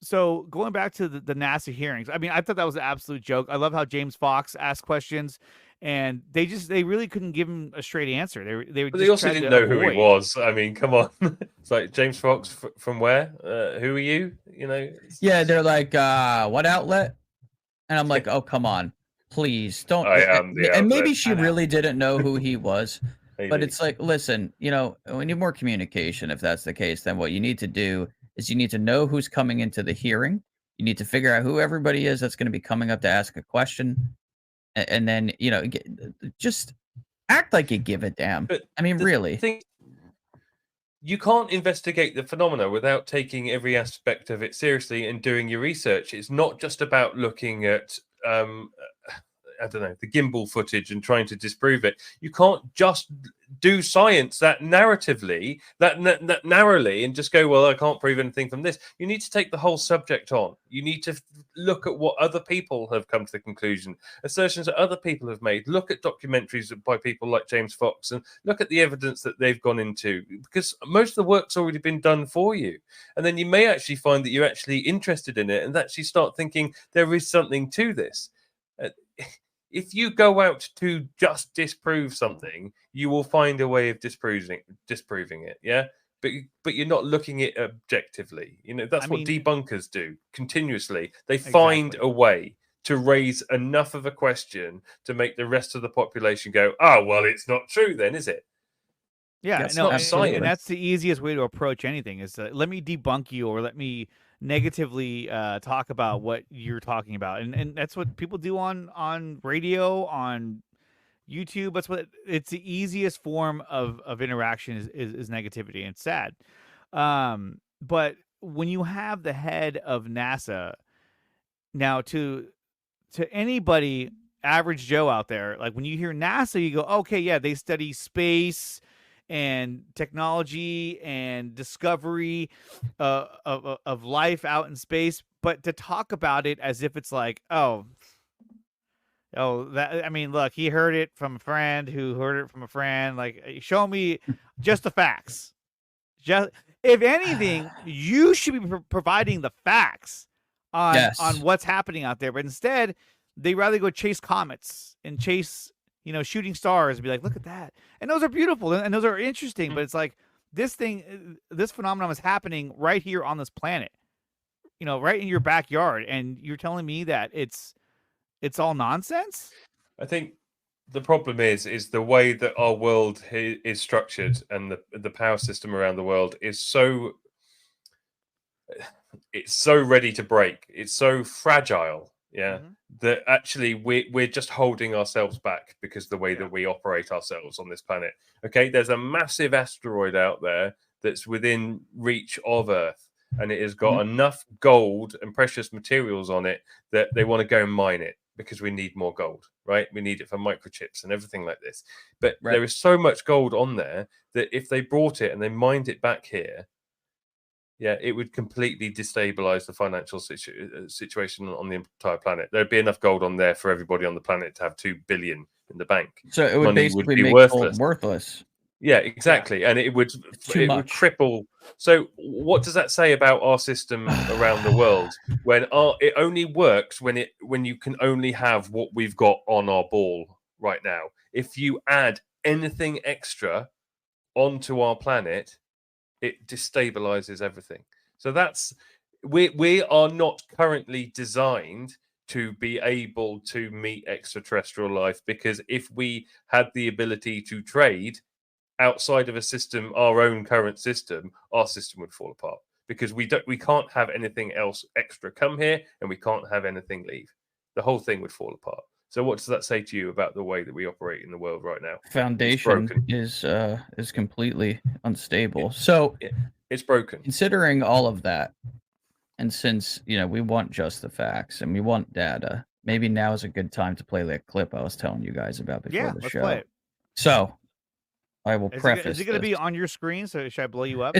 so going back to the NASA hearings, I mean, I thought that was an absolute joke. I love how James Fox asked questions, and they really couldn't give him a straight answer. They But just they also tried didn't to know who he avoid. was. I mean, come on. It's like James Fox from where? Who are you? You know? Yeah, they're like, what outlet? And I'm like, oh, come on, please don't. I am the And maybe outlet. she really didn't know who he was, but Maybe. it's like, listen, you know, we need more communication. If that's the case, then what you need to do is you need to know who's coming into the hearing. You need to figure out who everybody is that's going to be coming up to ask a question, and then you know, just act like you give a damn. But I mean, the really. thing, you can't investigate the phenomena without taking every aspect of it seriously and doing your research. It's not just about looking at I don't know, the gimbal footage and trying to disprove it. You can't just do science that narratively, that narrowly, and just go, well, I can't prove anything from this. You need to take the whole subject on. You need to look at what other people have come to the conclusion, assertions that other people have made. Look at documentaries by people like James Fox and look at the evidence that they've gone into, because most of the work's already been done for you. And then you may actually find that you're actually interested in it and actually start thinking there is something to this. If you go out to just disprove something, you will find a way of disproving it. Yeah, but you're not looking at it objectively. You know, that's what debunkers do continuously. They find a way to raise enough of a question to make the rest of the population go, "Oh, well, it's not true, then, is it?" Yeah, That's no, not science. and that's the easiest way to approach anything is let me debunk you or let me negatively talk about what you're talking about, and that's what people do on radio, on YouTube. That's what it's the easiest form of interaction is negativity, and it's sad. But when you have the head of NASA now to anybody, average Joe out there, like when you hear NASA, you go, okay, yeah, they study space and technology and discovery of life out in space, but to talk about it as if it's like, oh, that, I mean, look, he heard it from a friend who heard it from a friend. Like, show me just the facts. Just, if anything, you should be providing the facts on what's happening out there. But instead, they rather go chase comets and chase, you know, shooting stars and be like, look at that. And those are beautiful and those are interesting. But it's like this phenomenon is happening right here on this planet, you know, right in your backyard. And you're telling me that it's all nonsense? I think the problem is the way that our world is structured and the power system around the world is so ready to break. It's so fragile, that actually we're just holding ourselves back because the way that we operate ourselves on this planet. Okay, there's a massive asteroid out there that's within reach of Earth, and it has got enough gold and precious materials on it that they want to go and mine it because we need more gold, right? We need it for microchips and everything like this. But there is so much gold on there that if they brought it and they mined it back here, it would completely destabilize the financial situation on the entire planet. There'd be enough gold on there for everybody on the planet to have 2 billion in the bank. So it would basically make gold worthless. Yeah, exactly. And it would cripple. So what does that say about our system around the world when it only works when you can only have what we've got on our ball right now? If you add anything extra onto our planet, it destabilizes everything. So that's we are not currently designed to be able to meet extraterrestrial life, because if we had the ability to trade outside of a system, our own current system, our system would fall apart because we can't have anything else extra come here and we can't have anything leave. The whole thing would fall apart. So what does that say to you about the way that we operate in the world right now? Foundation is completely unstable. So It's broken. Considering all of that, and since we want just the facts and we want data, maybe now is a good time to play that clip I was telling you guys about before the let's show. play it. So I will Is preface. it going to be on your screen? So should I blow you up?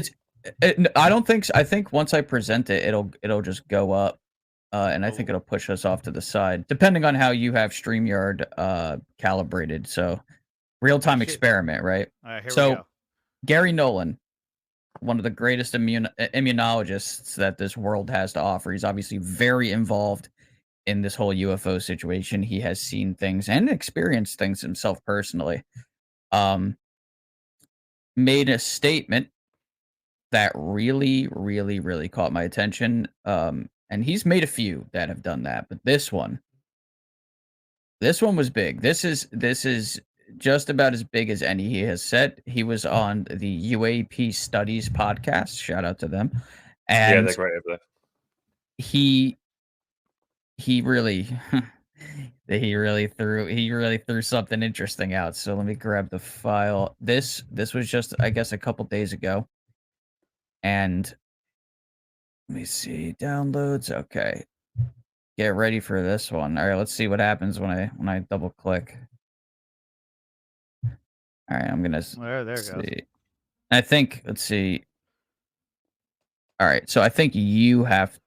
I don't think so. I think once I present it, it'll just go up, and I think it'll push us off to the side, depending on how you have StreamYard calibrated. So real-time experiment, right? All right, here we go. Gary Nolan, one of the greatest immunologists that this world has to offer. He's obviously very involved in this whole UFO situation. He has seen things and experienced things himself personally. Made a statement that really, really, really caught my attention. And he's made a few that have done that, but this one was big. This is just about as big as any he has said. He was on the UAP Studies podcast. Shout out to them. And they're great over there. He really he really threw something interesting out. So let me grab the file. This was just, I guess, a couple days ago. And let me see, downloads. Okay. Get ready for this one. All right, let's see what happens when I double click. All right, I'm gonna there it goes. I think, let's see. All right, so I think you have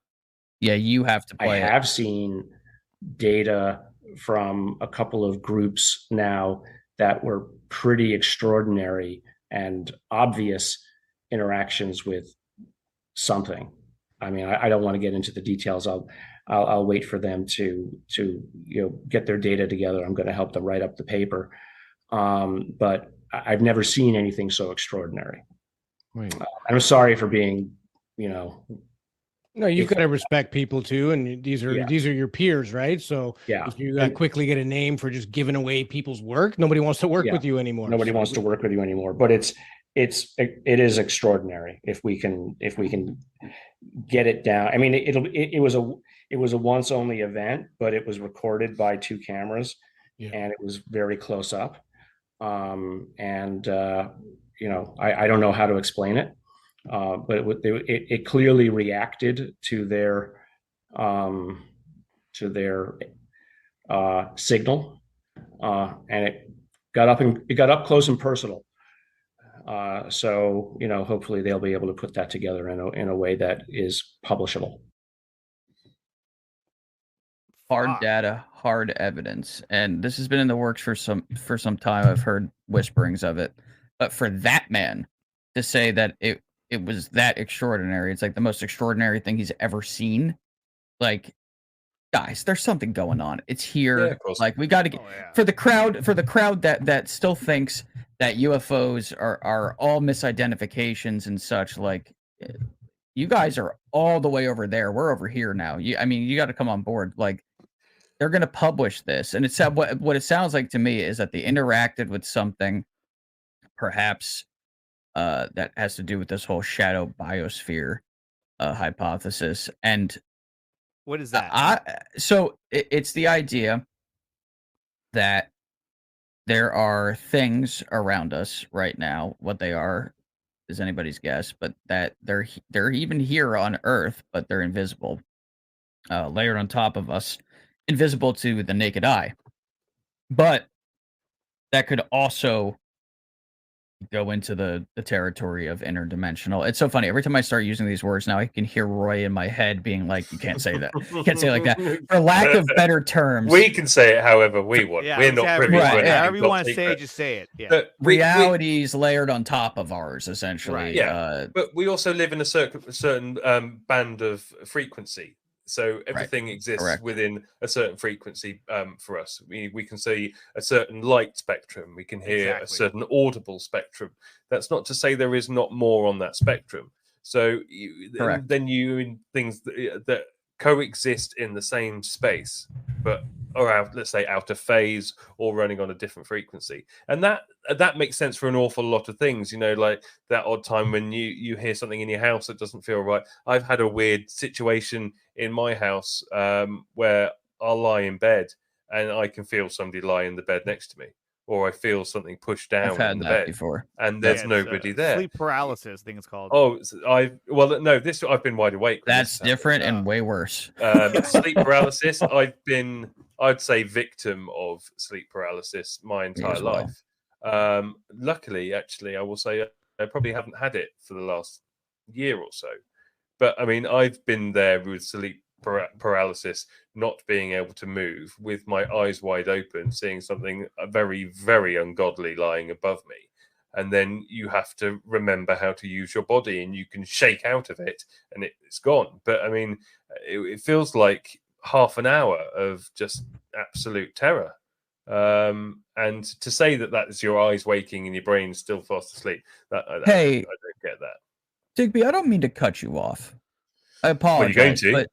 to play. I have seen data from a couple of groups now that were pretty extraordinary and obvious interactions with something. I mean, I don't want to get into the details. I'll wait for them to get their data together. I'm going to help them write up the paper. But I've never seen anything so extraordinary. I'm sorry for being, No, you've got to respect people too, and these are your peers, right? So if you quickly get a name for just giving away people's work, nobody wants to work with you anymore. Nobody wants to work with you anymore. But it is extraordinary if we can get it down. I mean, it was a once only event, but it was recorded by 2 cameras, and it was very close up. I don't know how to explain it. But it clearly reacted to their signal, and it got up close and personal. So hopefully they'll be able to put that together in a way that is publishable. Hard data, hard evidence, and this has been in the works for some time. I've heard whisperings of it, but for that man to say that it was that extraordinary, it's like the most extraordinary thing he's ever seen. Like, guys, there's something going on. It's here. Like, we got to get for the crowd that still thinks that UFOs are all misidentifications and such. Like, you guys are all the way over there. We're over here now. You got to come on board. Like, they're going to publish this, and it's what it sounds like to me is that they interacted with something, perhaps, that has to do with this whole shadow biosphere hypothesis. And what is that? So it's the idea that there are things around us right now. What they are is anybody's guess, but that they're even here on Earth, but they're invisible, layered on top of us, invisible to the naked eye. But that could also go into the territory of interdimensional. It's so funny. Every time I start using these words now, I can hear Roy in my head being like, "You can't say that. You can't say it like that." For lack of better terms, we can say it however we want. We're not privy to it. However you want to say it, just say it. Yeah. But realities layered on top of ours, essentially. Right. Yeah. But we also live in a certain band of frequency. So everything exists within a certain frequency for us. We can see a certain light spectrum. We can hear a certain audible spectrum. That's not to say there is not more on that spectrum. So then you in things that coexist in the same space, but are out, let's say, out of phase or running on a different frequency. And that makes sense for an awful lot of things, like that odd time when you hear something in your house that doesn't feel right. I've had a weird situation in my house where I'll lie in bed and I can feel somebody lie in the bed next to me. or I feel something pushed down I've had in the that bed before. and there's nobody there. Sleep paralysis, I think it's called. Oh, I've been wide awake. That's different and way worse. Sleep paralysis. I'd say, victim of sleep paralysis my entire life. Luckily, actually, I will say I probably haven't had it for the last year or so. But I mean, I've been there with sleep paralysis, not being able to move, with my eyes wide open, seeing something very, very ungodly lying above me. And then you have to remember how to use your body, and you can shake out of it and it's gone. But I mean, it feels like half an hour of just absolute terror. And to say that is your eyes waking and your brain still fast asleep, I don't get that. Digby, I don't mean to cut you off. I apologize. Well, you're going to. But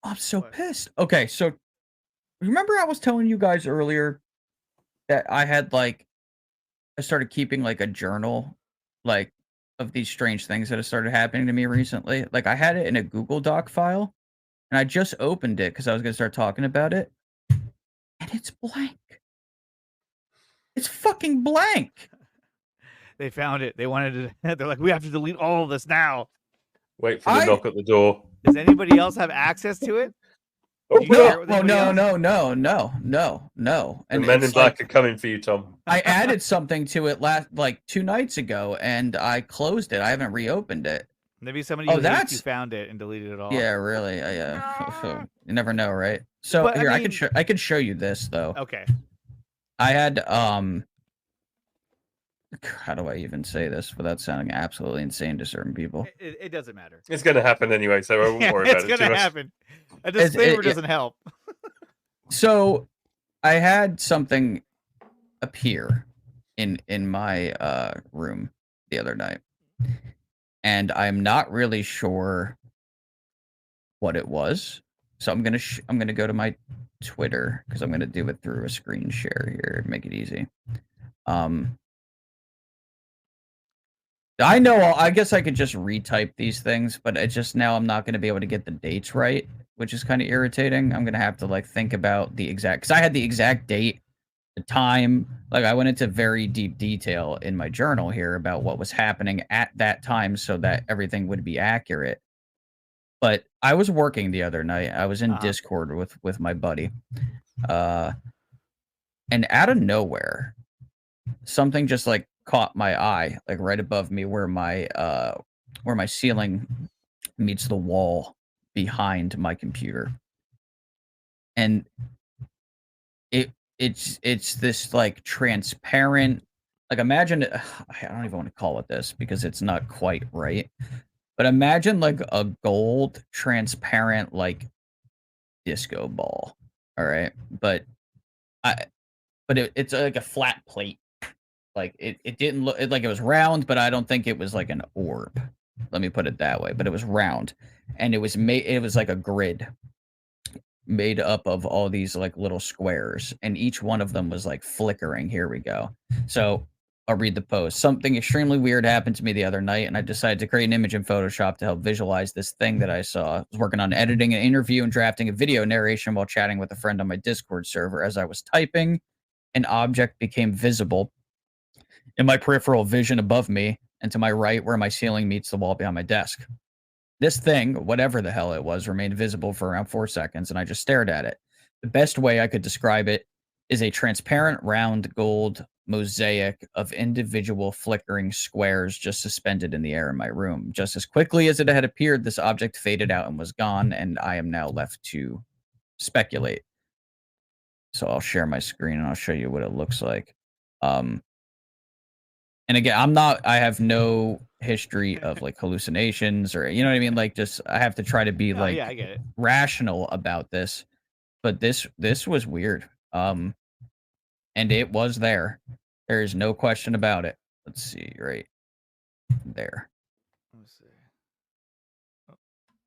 I'm so pissed. Okay, so remember I was telling you guys earlier that I had I started keeping a journal of these strange things that have started happening to me recently. I had it in a Google Doc file, and I just opened it because I was going to start talking about it, and it's blank. It's fucking blank. They found it. They wanted to. They're like, we have to delete all of this now. Wait for the knock at the door. Does anybody else have access to it? No. And the men in black are coming for you, Tom. I added something to it 2 nights ago, and I closed it. I haven't reopened it. Maybe somebody you found it and deleted it all. Yeah, really. You never know, right? So I could show you this though. Okay. I had how do I even say this without sounding absolutely insane to certain people? It doesn't matter. It's going to happen anyway, so I won't worry about it. It's going to happen. A disclaimer doesn't help. So I had something appear in my room the other night, and I'm not really sure what it was. So I'm gonna go to my Twitter because I'm gonna do it through a screen share here to make it easy. I know. I guess I could just retype these things, but it's just now I'm not going to be able to get the dates right, which is kind of irritating. I'm going to have to think about the exact, because I had the exact date, the time. I went into very deep detail in my journal here about what was happening at that time so that everything would be accurate. But I was working the other night. I was in Discord with my buddy. And out of nowhere, something just caught my eye, right above me where my ceiling meets the wall behind my computer. And it's this transparent, imagine I don't even want to call it this because it's not quite right. But imagine a gold transparent disco ball. All right. But it's a flat plate. It didn't look like it was round, but I don't think it was an orb. Let me put it that way. But it was round, and it was like a grid made up of all these little squares, and each one of them was flickering. Here we go. So I'll read the post. Something extremely weird happened to me the other night, and I decided to create an image in Photoshop to help visualize this thing that I saw. I was working on editing an interview and drafting a video narration while chatting with a friend on my Discord server. As I was typing, an object became visible in my peripheral vision above me and to my right where my ceiling meets the wall behind my desk. This thing, whatever the hell it was, remained visible for around 4 seconds, and I just stared at it. The best way I could describe it is a transparent round gold mosaic of individual flickering squares just suspended in the air in my room. Just as quickly as it had appeared, this object faded out and was gone, and I am now left to speculate. So I'll share my screen and I'll show you what it looks like. And again, I have no history of hallucinations or, you know what I mean? I have to try to be I get it. Rational about this, but this was weird. And it was there. There is no question about it. Let's see, right there. Let me see. Oh,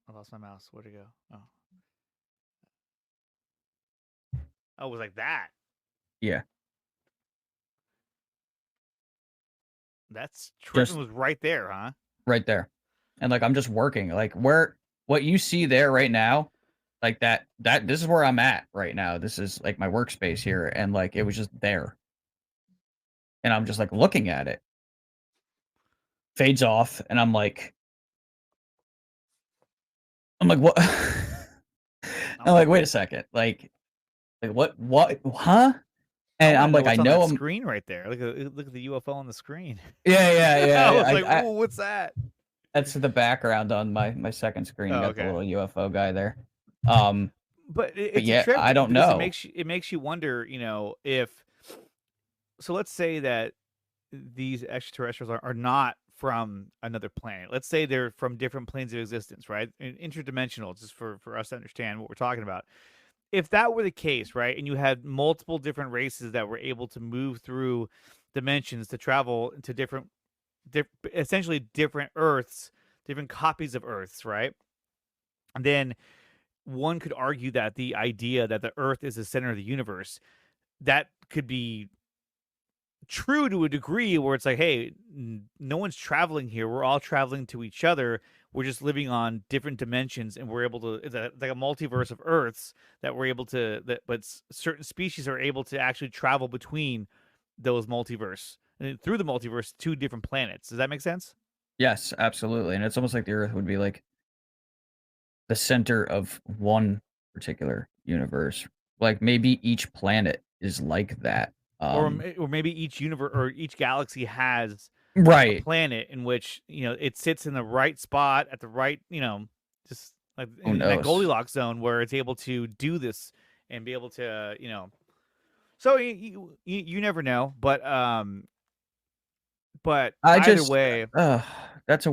I lost my mouse. Where'd it go? Oh, it was like that. Yeah. That's Tristan was right there, huh? Right there. And I'm just working. What you see there right now Like that this is where I'm at right now. This is like my workspace here, and like it was just there. And I'm just like looking at it. Fades off, and I'm like, what? I'm like, wait a second. Like what, huh? And I'm like, I know I'm screen right there. Look at the UFO on the screen. Yeah. I was like, oh, what's that? That's the background on my second screen. Got the little UFO guy there. But yeah, I don't know. It makes you wonder, if so. Let's say that these extraterrestrials are not from another planet. Let's say they're from different planes of existence, right? Interdimensional, just for us to understand what we're talking about. If that were the case, right, and you had multiple different races that were able to move through dimensions to travel to essentially different Earths, different copies of Earths, right? And then one could argue that the idea that the Earth is the center of the universe, that could be true to a degree, where it's like, hey, no one's traveling here. We're all traveling to each other. We're just living on different dimensions, and we're able to, it's like a multiverse of Earths that we're able to, but certain species are able to actually travel between those multiverse and through the multiverse to different planets. Does that make sense? Yes, absolutely. And it's almost like the Earth would be like the center of one particular universe. Like maybe each planet is like that. Or maybe each universe or each galaxy has a planet in which, it sits in the right spot at the right, just like in that Goldilocks zone where it's able to do this and be able to, so you never know, but either way, it's a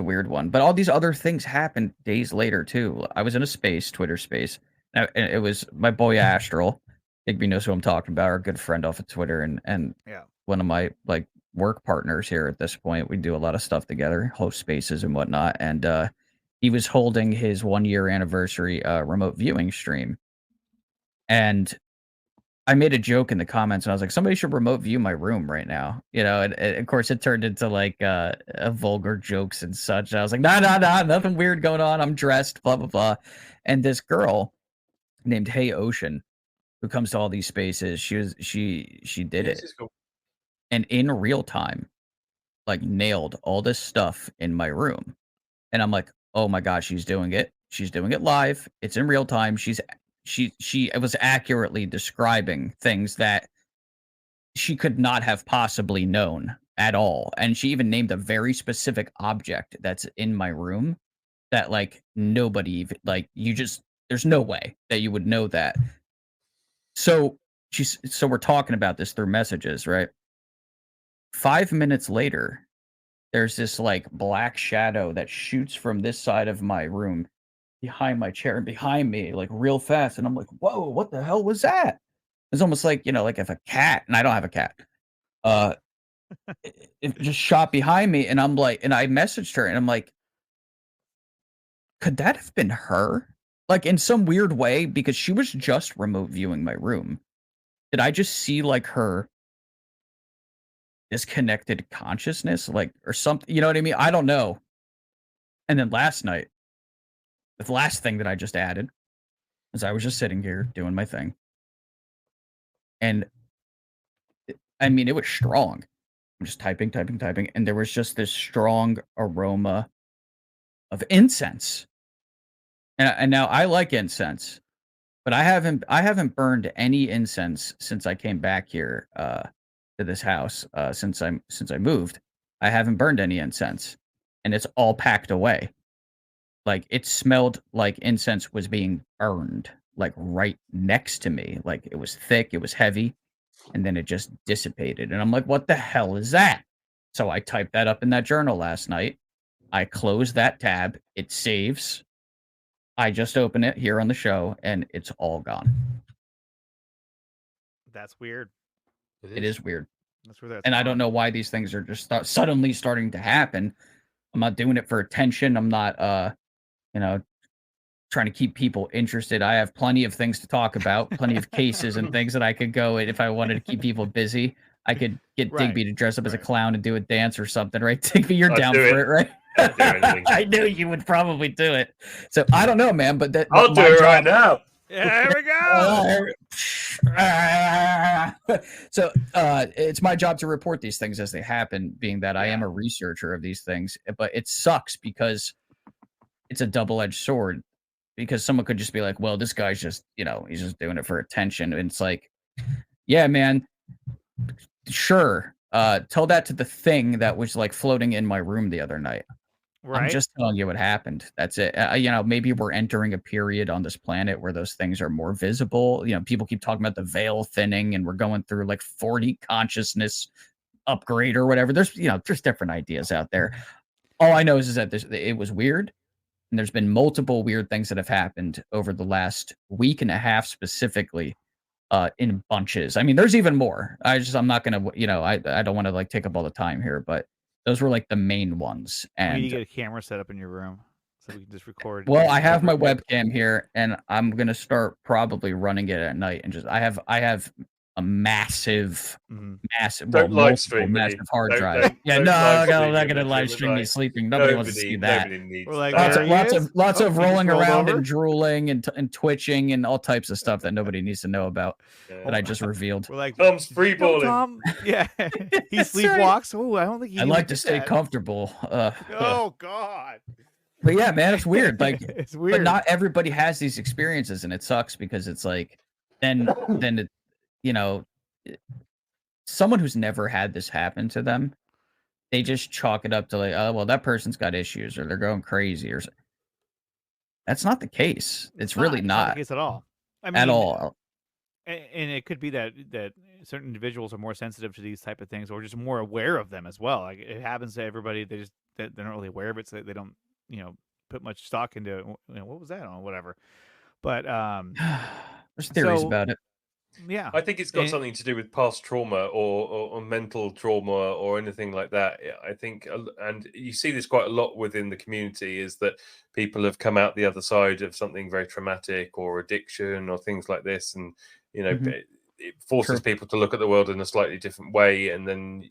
weird one. But all these other things happened days later too. I was in a Twitter space, and it was my boy Astral. Digby knows who I'm talking about, our good friend off of Twitter, and one of my like work partners here at this point. We do a lot of stuff together, host spaces and whatnot. And he was holding his 1-year anniversary remote viewing stream. And I made a joke in the comments, and I was like, somebody should remote view my room right now. And of course it turned into like vulgar jokes and such. And I was like, nah, nothing weird going on. I'm dressed, blah, blah, blah. And this girl named Hey Ocean, who comes to all these spaces, she did it. Cool. And in real time, like nailed all this stuff in my room. And I'm like, oh my gosh, she's doing it. She's doing it live. It's in real time. She was accurately describing things that she could not have possibly known at all. And she even named a very specific object that's in my room that like nobody, like there's no way that you would know that. So we're talking about this through messages, right? 5 minutes later, there's this like black shadow that shoots from this side of my room behind my chair and behind me like real fast. And I'm like, whoa, what the hell was that? It's almost like, like if a cat, and I don't have a cat, it just shot behind me. And I'm like, and I messaged her and I'm like, could that have been her? Like in some weird way, because she was just remote viewing my room. Did I just see like her disconnected consciousness, like, or something? You know what I mean? I don't know. And then last night, the last thing that I just added is I was just sitting here doing my thing. And I mean, it was strong. I'm just typing. And there was just this strong aroma of incense. And now I like incense, but I haven't burned any incense since I came back here to this house. Since I moved, I haven't burned any incense, and it's all packed away. Like it smelled like incense was being burned, like right next to me. Like it was thick, it was heavy, and then it just dissipated. And I'm like, what the hell is that? So I typed that up in that journal last night. I closed that tab. It saves. I just open it here on the show, and it's all gone. That's weird. It is weird. That's weird. And I don't know why these things are just suddenly starting to happen. I'm not doing it for attention. I'm not, trying to keep people interested. I have plenty of things to talk about, plenty of cases and things that I could go. And if I wanted to keep people busy, I could get Digby to dress up as a clown and do a dance or something, right? Digby, you're down for it, right? Don't do anything. I knew you would probably do it. So I don't know, man. But I'll do it right now. Yeah, here we go. So it's my job to report these things as they happen, being that I am a researcher of these things. But it sucks because it's a double-edged sword, because someone could just be like, well, this guy's just, he's just doing it for attention. And it's like, yeah, man, sure. Tell that to the thing that was like floating in my room the other night. Right. I'm just telling you what happened. That's it. Maybe we're entering a period on this planet where those things are more visible. People keep talking about the veil thinning, and we're going through like 40 consciousness upgrade or whatever. There's different ideas out there. All I know is that it was weird, and there's been multiple weird things that have happened over the last week and a half specifically, in bunches. I mean, there's even more. I'm not gonna, I don't want to like take up all the time here, but those were like the main ones. And we need to get a camera set up in your room so we can just record. Well, I have my webcam here, and I'm gonna start probably running it at night, and I have a massive live stream massive hard drive. I'm not gonna live stream me sleeping. Nobody wants to see that. Lots of rolling around and drooling and twitching and all types of stuff that nobody needs to know about that I just revealed. We're like, Tom's free balling. Tom, yeah, he sleepwalks. Oh, I don't think I like to stay comfortable. Oh God. But yeah, man, it's weird. Like, it's weird. But not everybody has these experiences, and it sucks because it's like, then it, someone who's never had this happen to them, they just chalk it up to like, oh, well, that person's got issues, or they're going crazy, or that's not the case. It's really not the case at all. I mean, at all. And it could be that certain individuals are more sensitive to these type of things, or just more aware of them as well. Like, it happens to everybody. They're not really aware of it, so they don't put much stock into what was that on, whatever. But there's theories about it. Yeah, I think it's got something to do with past trauma or mental trauma or anything like that. I think, and you see this quite a lot within the community, is that people have come out the other side of something very traumatic or addiction or things like this, and it forces people to look at the world in a slightly different way, and then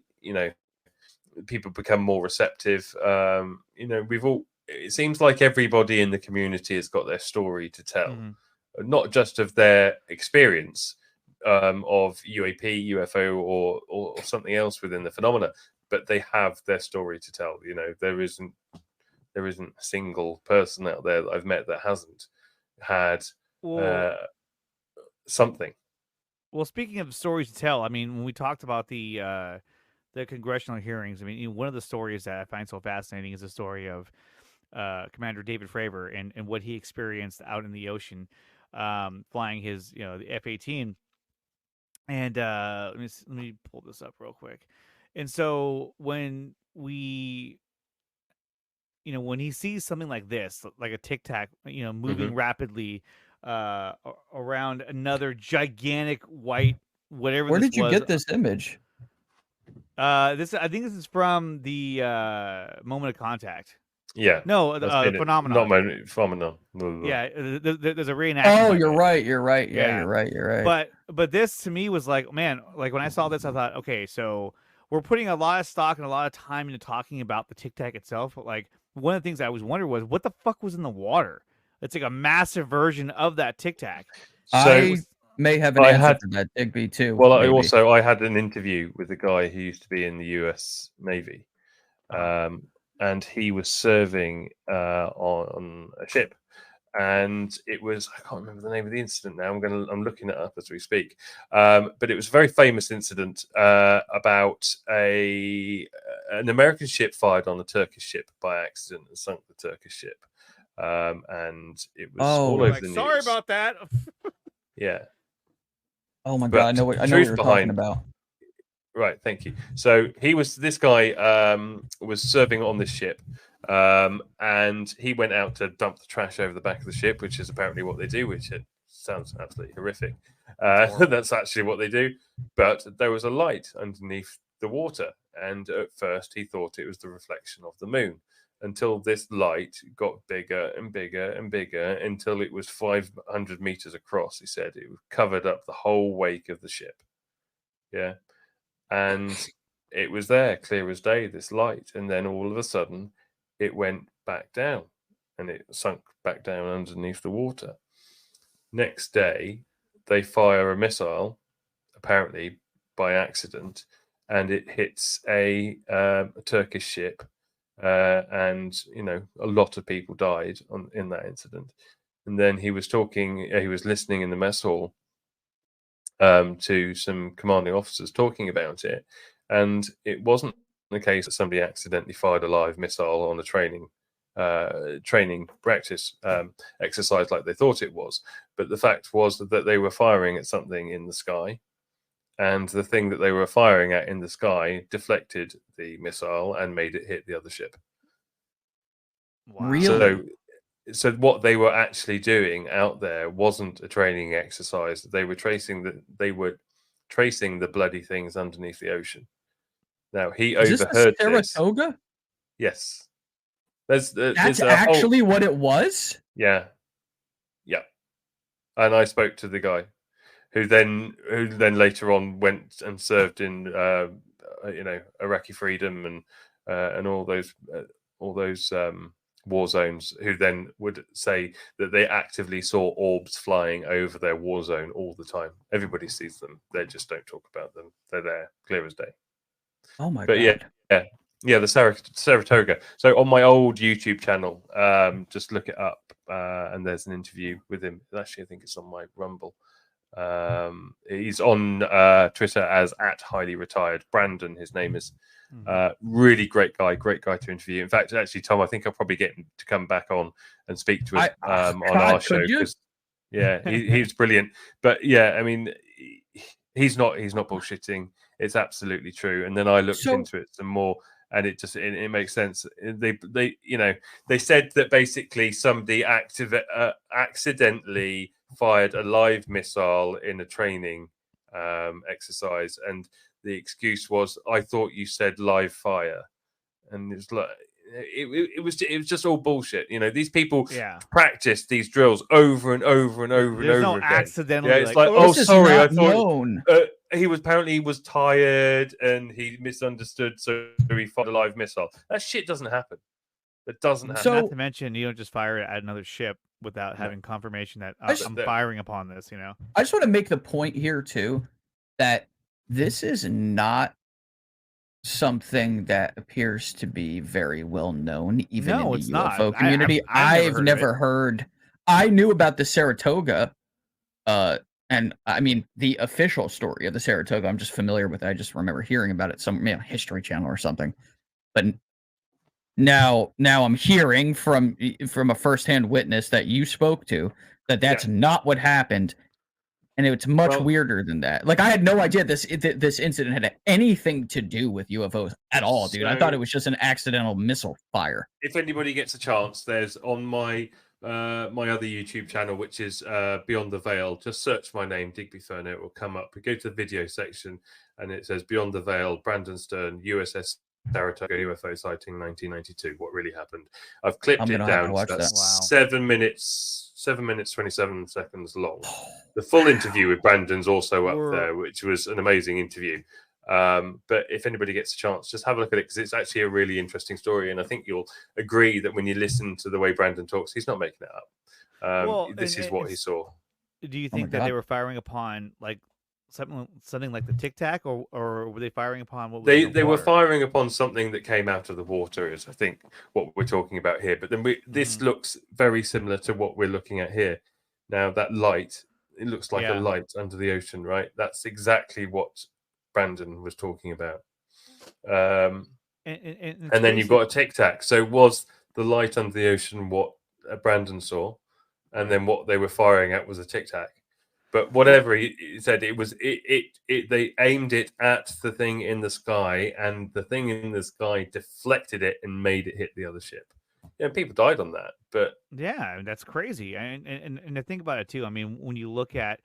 people become more receptive. It seems like everybody in the community has got their story to tell, not just of their experience of UAP, UFO, or something else within the phenomena, but they have their story to tell. There isn't a single person out there that I've met that hasn't had something. Well, speaking of stories to tell, I mean, when we talked about the congressional hearings, I mean, one of the stories that I find so fascinating is the story of Commander David Fravor and what he experienced out in the ocean, flying his, the F-18. And let me pull this up real quick. And so when when he sees something like this, like a Tic Tac, moving rapidly around another gigantic white whatever. Where did you get this image? I think this is from the Moment of Contact. Yeah. No, Phenomenon. Not Phenomenon. Yeah, there's a reenactment. Oh, you're right. Yeah, you're right. But this to me was like, man, like when I saw this, I thought, okay, so we're putting a lot of stock and a lot of time into talking about the Tic Tac itself. But like one of the things I always wondered was, what the fuck was in the water? It's like a massive version of that Tic Tac. So may have an answer for that, Digby, too. Well, I had an interview with a guy who used to be in the US Navy. And he was serving on a ship, and it was, I can't remember the name of the incident now. I'm looking it up as we speak. But it was a very famous incident about an American ship fired on a Turkish ship by accident and sunk the Turkish ship. And it was all over the news. Sorry about that. Yeah. Oh my God! I know what you're talking about. Right, thank you. So this guy was serving on this ship, and he went out to dump the trash over the back of the ship, which is apparently what they do, which it sounds absolutely horrific. That's actually what they do. But there was a light underneath the water, and at first he thought it was the reflection of the moon, until this light got bigger and bigger and bigger until it was 500 meters across. He said it covered up the whole wake of the ship. Yeah. And it was there, clear as day, this light. And then all of a sudden, it went back down and it sunk back down underneath the water. Next day, they fire a missile, apparently by accident, and it hits a Turkish ship, and a lot of people died in that incident. And then he was listening in the mess hall to some commanding officers talking about it, and it wasn't the case that somebody accidentally fired a live missile on a training practice exercise like they thought it was, but the fact was that they were firing at something in the sky, and the thing that they were firing at in the sky deflected the missile and made it hit the other ship. Wow. Really? So what they were actually doing out there wasn't a training exercise. They were tracing the bloody things underneath the ocean. Now he overheard this. Saratoga? Yes. That's actually what it was? Yeah. And I spoke to the guy who then later on went and served in Iraqi freedom and all those war zones, who then would say that they actively saw orbs flying over their war zone all the time. Everybody sees them. They just don't talk about them. They're there, clear as day. Oh my God. Yeah, the Saratoga. So on my old YouTube channel, just look it up, and there's an interview with him. Actually, I think it's on my Rumble. He's on Twitter as @HighlyRetired. Brandon, his name is. Really great guy to interview. In fact, actually, Tom, I think I'll probably get him to come back on and speak to us on our show. He's brilliant. But yeah, I mean, he's not bullshitting. It's absolutely true. And then I looked into it some more, and it makes sense. They said that basically somebody accidentally fired a live missile in a training exercise, and the excuse was, "I thought you said live fire," and it's like it was just all bullshit. These people practice these drills over and over and over There's and over no again. accidentally. Yeah, it's like, sorry, I thought he was tired and he misunderstood, so he fired a live missile. That shit doesn't happen. That doesn't happen. Not to mention, you don't just fire it at another ship without having confirmation that I'm firing upon this. I just want to make the point here too that this is not something that appears to be very well known, even in the UFO community. I've never heard. I knew about the Saratoga, and I mean the official story of the Saratoga. I'm just familiar with it. I just remember hearing about it some History Channel or something. But now I'm hearing from a firsthand witness that you spoke to that's not what happened. And it's much weirder than that. Like, I had no idea this incident had anything to do with UFOs at all, dude. I thought it was just an accidental missile fire. If anybody gets a chance, there's on my my other YouTube channel, which is Beyond the Veil. Just search my name, Digby Furneaux. It will come up. We go to the video section, and it says Beyond the Veil, Brandon Stern, USS Saratoga UFO sighting 1992. What really happened? I've clipped it down to 7 minutes 27 seconds long. The full interview with Brandon's also up there, which was an amazing interview. But if anybody gets a chance, just have a look at it, because it's actually a really interesting story, and I think you'll agree that when you listen to the way Brandon talks, he's not making it up. This is what he saw. Do you think that they were firing upon like something like the Tic Tac, or were they firing upon what was they were firing upon something that came out of the water, is I think what we're talking about here. But then this looks very similar to what we're looking at here. Now that light, it looks like a light under the ocean, right? That's exactly what Brandon was talking about. And then you've got a Tic Tac. So was the light under the ocean what Brandon saw, and then what they were firing at was a Tic Tac? But whatever he said, it was they aimed it at the thing in the sky, and the thing in the sky deflected it and made it hit the other ship. Yeah, people died on that. But yeah, that's crazy. And I think about it too. I mean, when you look at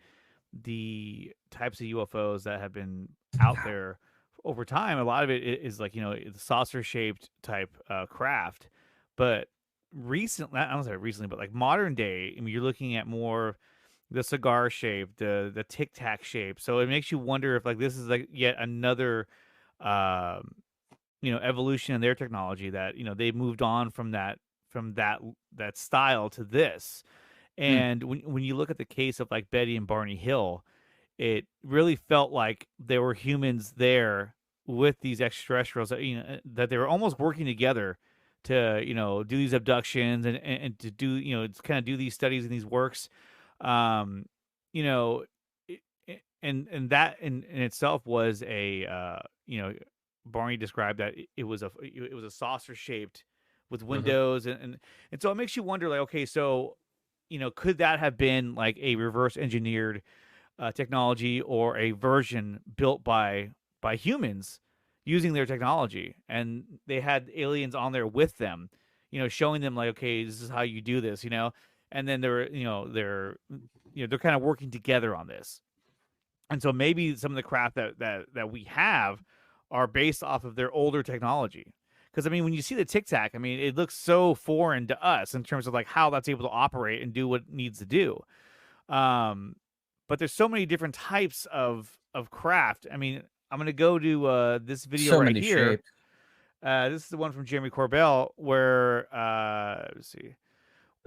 the types of UFOs that have been out there over time, a lot of it is like, the saucer shaped type craft. But recently, I don't say recently, but like modern day, I mean, you're looking at more the cigar shape, the Tic Tac shape. So it makes you wonder if like this is like yet another evolution in their technology, that they moved on from that style to this. And when you look at the case of like Betty and Barney Hill, it really felt like there were humans there with these extraterrestrials that that they were almost working together to do these abductions and to do to kind of do these studies and these works. um you know and that in itself was a Barney described that it was a saucer shaped with windows, and so it makes you wonder, like, okay, so could that have been like a reverse engineered technology, or a version built by humans using their technology, and they had aliens on there with them, showing them like, okay, this is how you do this, and then they're kind of working together on this. And so maybe some of the craft that we have are based off of their older technology. Because, I mean, when you see the Tic Tac, I mean, it looks so foreign to us in terms of like how that's able to operate and do what it needs to do. But there's so many different types of craft. I mean, I'm going to go to this video right here. This is the one from Jeremy Corbell where, let's see.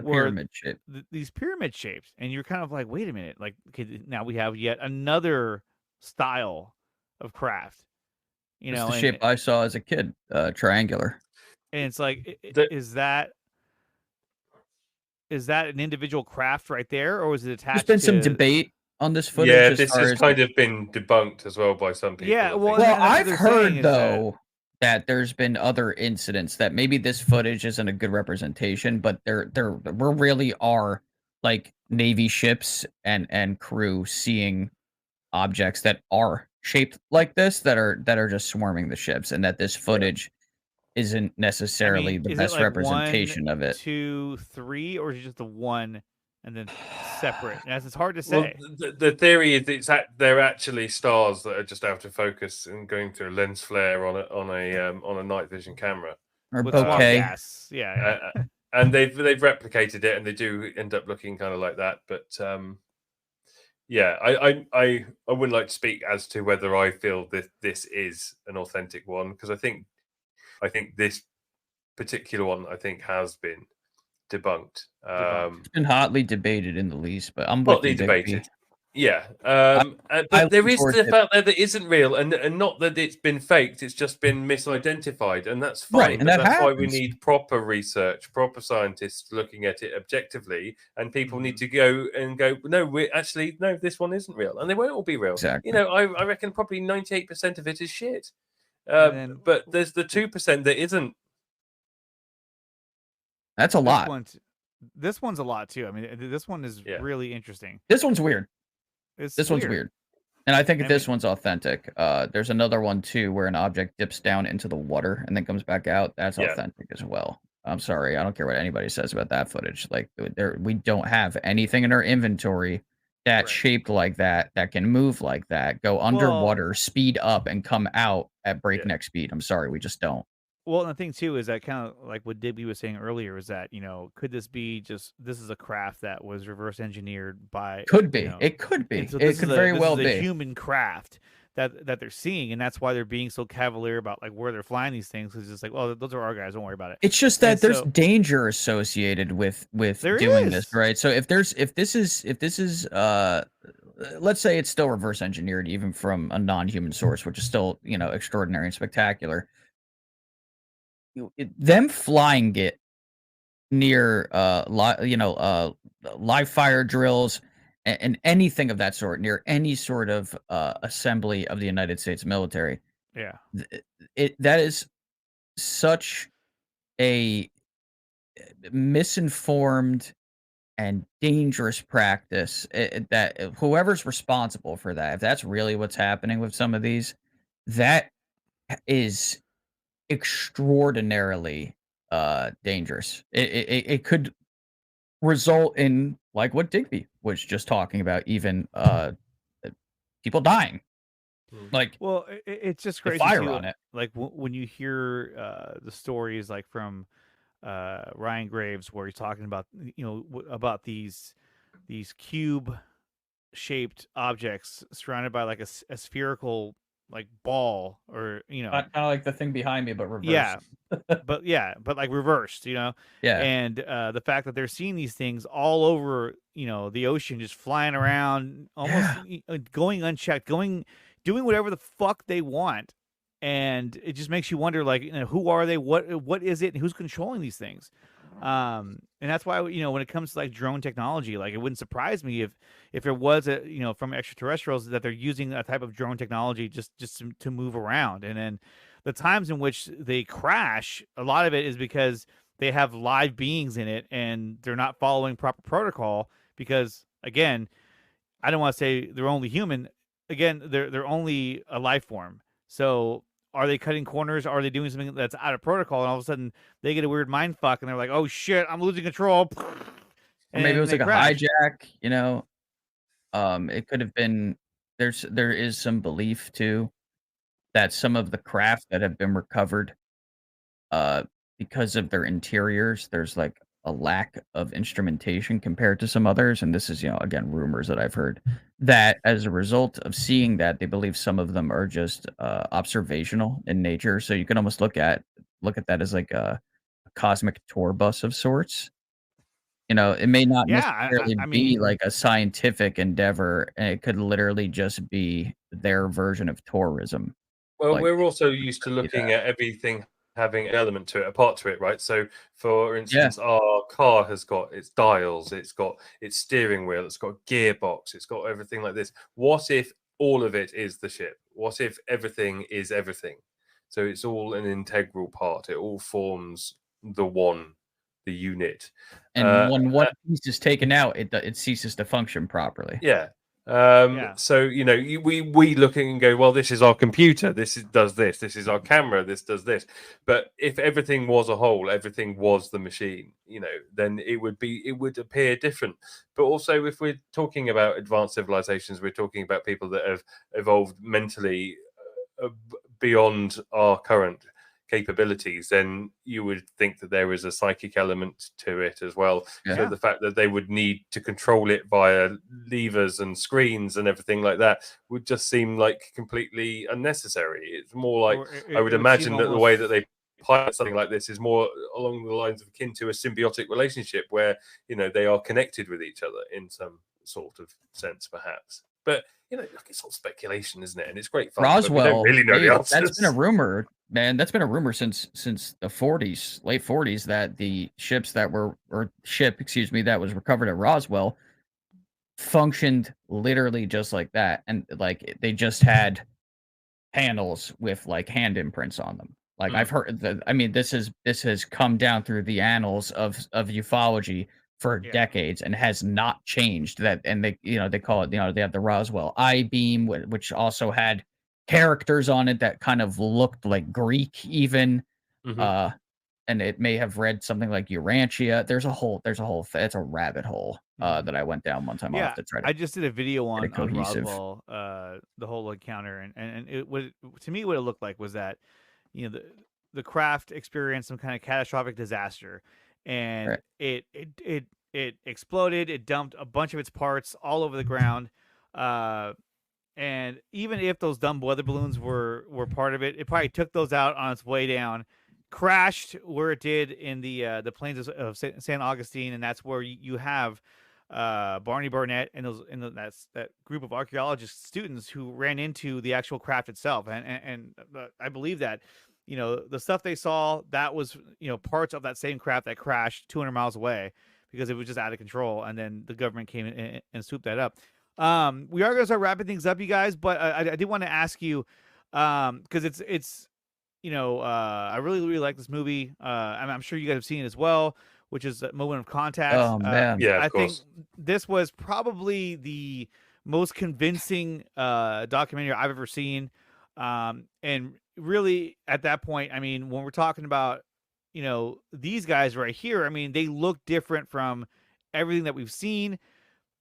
Pyramid shape. These pyramid shapes. And you're kind of like, wait a minute. Like, okay, now we have yet another style of craft. It's the shape I saw as a kid, triangular. And it's like, is that an individual craft right there, or is it attached? There's been some debate on this footage. Yeah, this has kind of been debunked as well by some people. Yeah, well, I've heard though that there's been other incidents that maybe this footage isn't a good representation, but there really are like Navy ships and crew seeing objects that are shaped like this, that are just swarming the ships, and that this footage isn't necessarily the best representation of it. 2, 3, or is it just the one and then separate? As it's hard to say. Well, the theory is they're actually stars that are just out of focus and going through a lens flare on a night vision camera. Or bokeh. Yeah. And they've replicated it, and they do end up looking kind of like that. But yeah, I wouldn't like to speak as to whether I feel that this is an authentic one, because I think this particular one has been debunked. It's been hotly debated in the least, but I'm hotly debated. Yeah, but there is stuff out there that isn't real, and not that it's been faked. It's just been misidentified, and that's fine. Right, and that's why we need proper research, proper scientists looking at it objectively, and people need to go, no, this one isn't real, and they won't all be real. Exactly. I reckon probably 98% of it is shit. But there's the 2% that isn't. That's a lot. This one's a lot too. I mean, this one is really interesting. This one's weird. One's weird. And I think this one's authentic. There's another one too where an object dips down into the water and then comes back out. That's authentic as well. I'm sorry, I don't care what anybody says about that footage. Like, we don't have anything in our inventory that's shaped like that can move like that, go underwater, speed up, and come out at breakneck speed. I'm sorry, we just don't. Well, and the thing too is that kind of like what Digby was saying earlier is that, could this be this is a craft that was reverse engineered by... Could be. It could be. So it could very well be a human craft that they're seeing, and that's why they're being so cavalier about like where they're flying these things, because it's like, oh, those are our guys, don't worry about it. It's just that there's danger associated with doing this, right? So if this is let's say it's still reverse engineered even from a non-human source, which is still extraordinary and spectacular. Them flying it near live fire drills and anything of that sort, near any sort of assembly of the United States military, that is such a misinformed and dangerous practice that whoever's responsible for that, if that's really what's happening with some of these, that is extraordinarily dangerous. It could result in, like what Digby was just talking about, even people dying. Like, well, it's just crazy fire on it. Like when you hear the stories like from Ryan Graves, where he's talking about about these cube shaped objects surrounded by like a spherical like ball, or kind of like the thing behind me, but reversed. but like reversed, Yeah. And the fact that they're seeing these things all over, the ocean, just flying around, almost going unchecked, doing whatever the fuck they want, and it just makes you wonder, like, who are they? What is it? And who's controlling these things? And that's why, when it comes to like drone technology, like, it wouldn't surprise me if there was from extraterrestrials, that they're using a type of drone technology just to move around. And then the times in which they crash, a lot of it is because they have live beings in it and they're not following proper protocol, because, again, I don't want to say they're only human. Again, they're only a life form. So are they cutting corners? Are they doing something that's out of protocol? And all of a sudden they get a weird mind fuck and they're like, oh shit, I'm losing control. Or maybe it was like crash. A hijack, it could have been, there is some belief too that some of the craft that have been recovered, because of their interiors, there's like a lack of instrumentation compared to some others. And this is, again, rumors that I've heard, that as a result of seeing that, they believe some of them are just observational in nature. So you can almost look at that as like a cosmic tour bus of sorts. It may not necessarily be like a scientific endeavor, and it could literally just be their version of tourism. Well, we're also used to looking at everything having an element to it, a part to it, right? So, for instance, our car has got its dials, it's got its steering wheel, it's got a gearbox, it's got everything like this. What if all of it is the ship? What if everything is everything? So it's all an integral part. It all forms the unit. And when one piece is taken out, it ceases to function properly. Yeah. So we look at it and go, well, this is our computer, does this is our camera, this does this. But if everything was a whole, everything was the machine, then it would appear different. But also, if we're talking about advanced civilizations, we're talking about people that have evolved mentally beyond our current capabilities, then you would think that there is a psychic element to it as well. So the fact that they would need to control it via levers and screens and everything like that would just seem like completely unnecessary. It's more like, I would imagine that the way that they pilot something like this is more along the lines of akin to a symbiotic relationship, where they are connected with each other in some sort of sense, perhaps. But it's all speculation, isn't it? And it's great fun. Roswell, we don't really know the answers. That's been a rumor, man. That's been a rumor since the 40s, late 40s, that the ship that was recovered at Roswell functioned literally just like that, and like they just had panels with like hand imprints on them. Like I've heard that. I mean, this has come down through the annals of ufology for decades and has not changed. That, and they call it, they have the Roswell I-beam, which also had characters on it that kind of looked like Greek even. And it may have read something like Urantia. There's a rabbit hole that I went down one time. I'll have to try to, I just did a video on Roswell, the whole encounter, and it was, to me, what it looked like was that the craft experienced some kind of catastrophic disaster, and it exploded. It dumped a bunch of its parts all over the ground. And even if those dumb weather balloons were part of it, it probably took those out on its way down, crashed where it did in the plains of San Augustine, and that's where you have Barney Barnett and that group of archaeologist students who ran into the actual craft itself, and I believe that the stuff they saw, that was parts of that same craft that crashed 200 miles away because it was just out of control, and then the government came in and swooped that up. We are going to start wrapping things up, you guys, but I did want to ask you, because it's I really, really like this movie. I'm sure you guys have seen it as well, which is Moment of Contact. Oh man, I think this was probably the most convincing documentary I've ever seen. And really, at that point, I mean, when we're talking about these guys right here, I mean, they look different from everything that we've seen.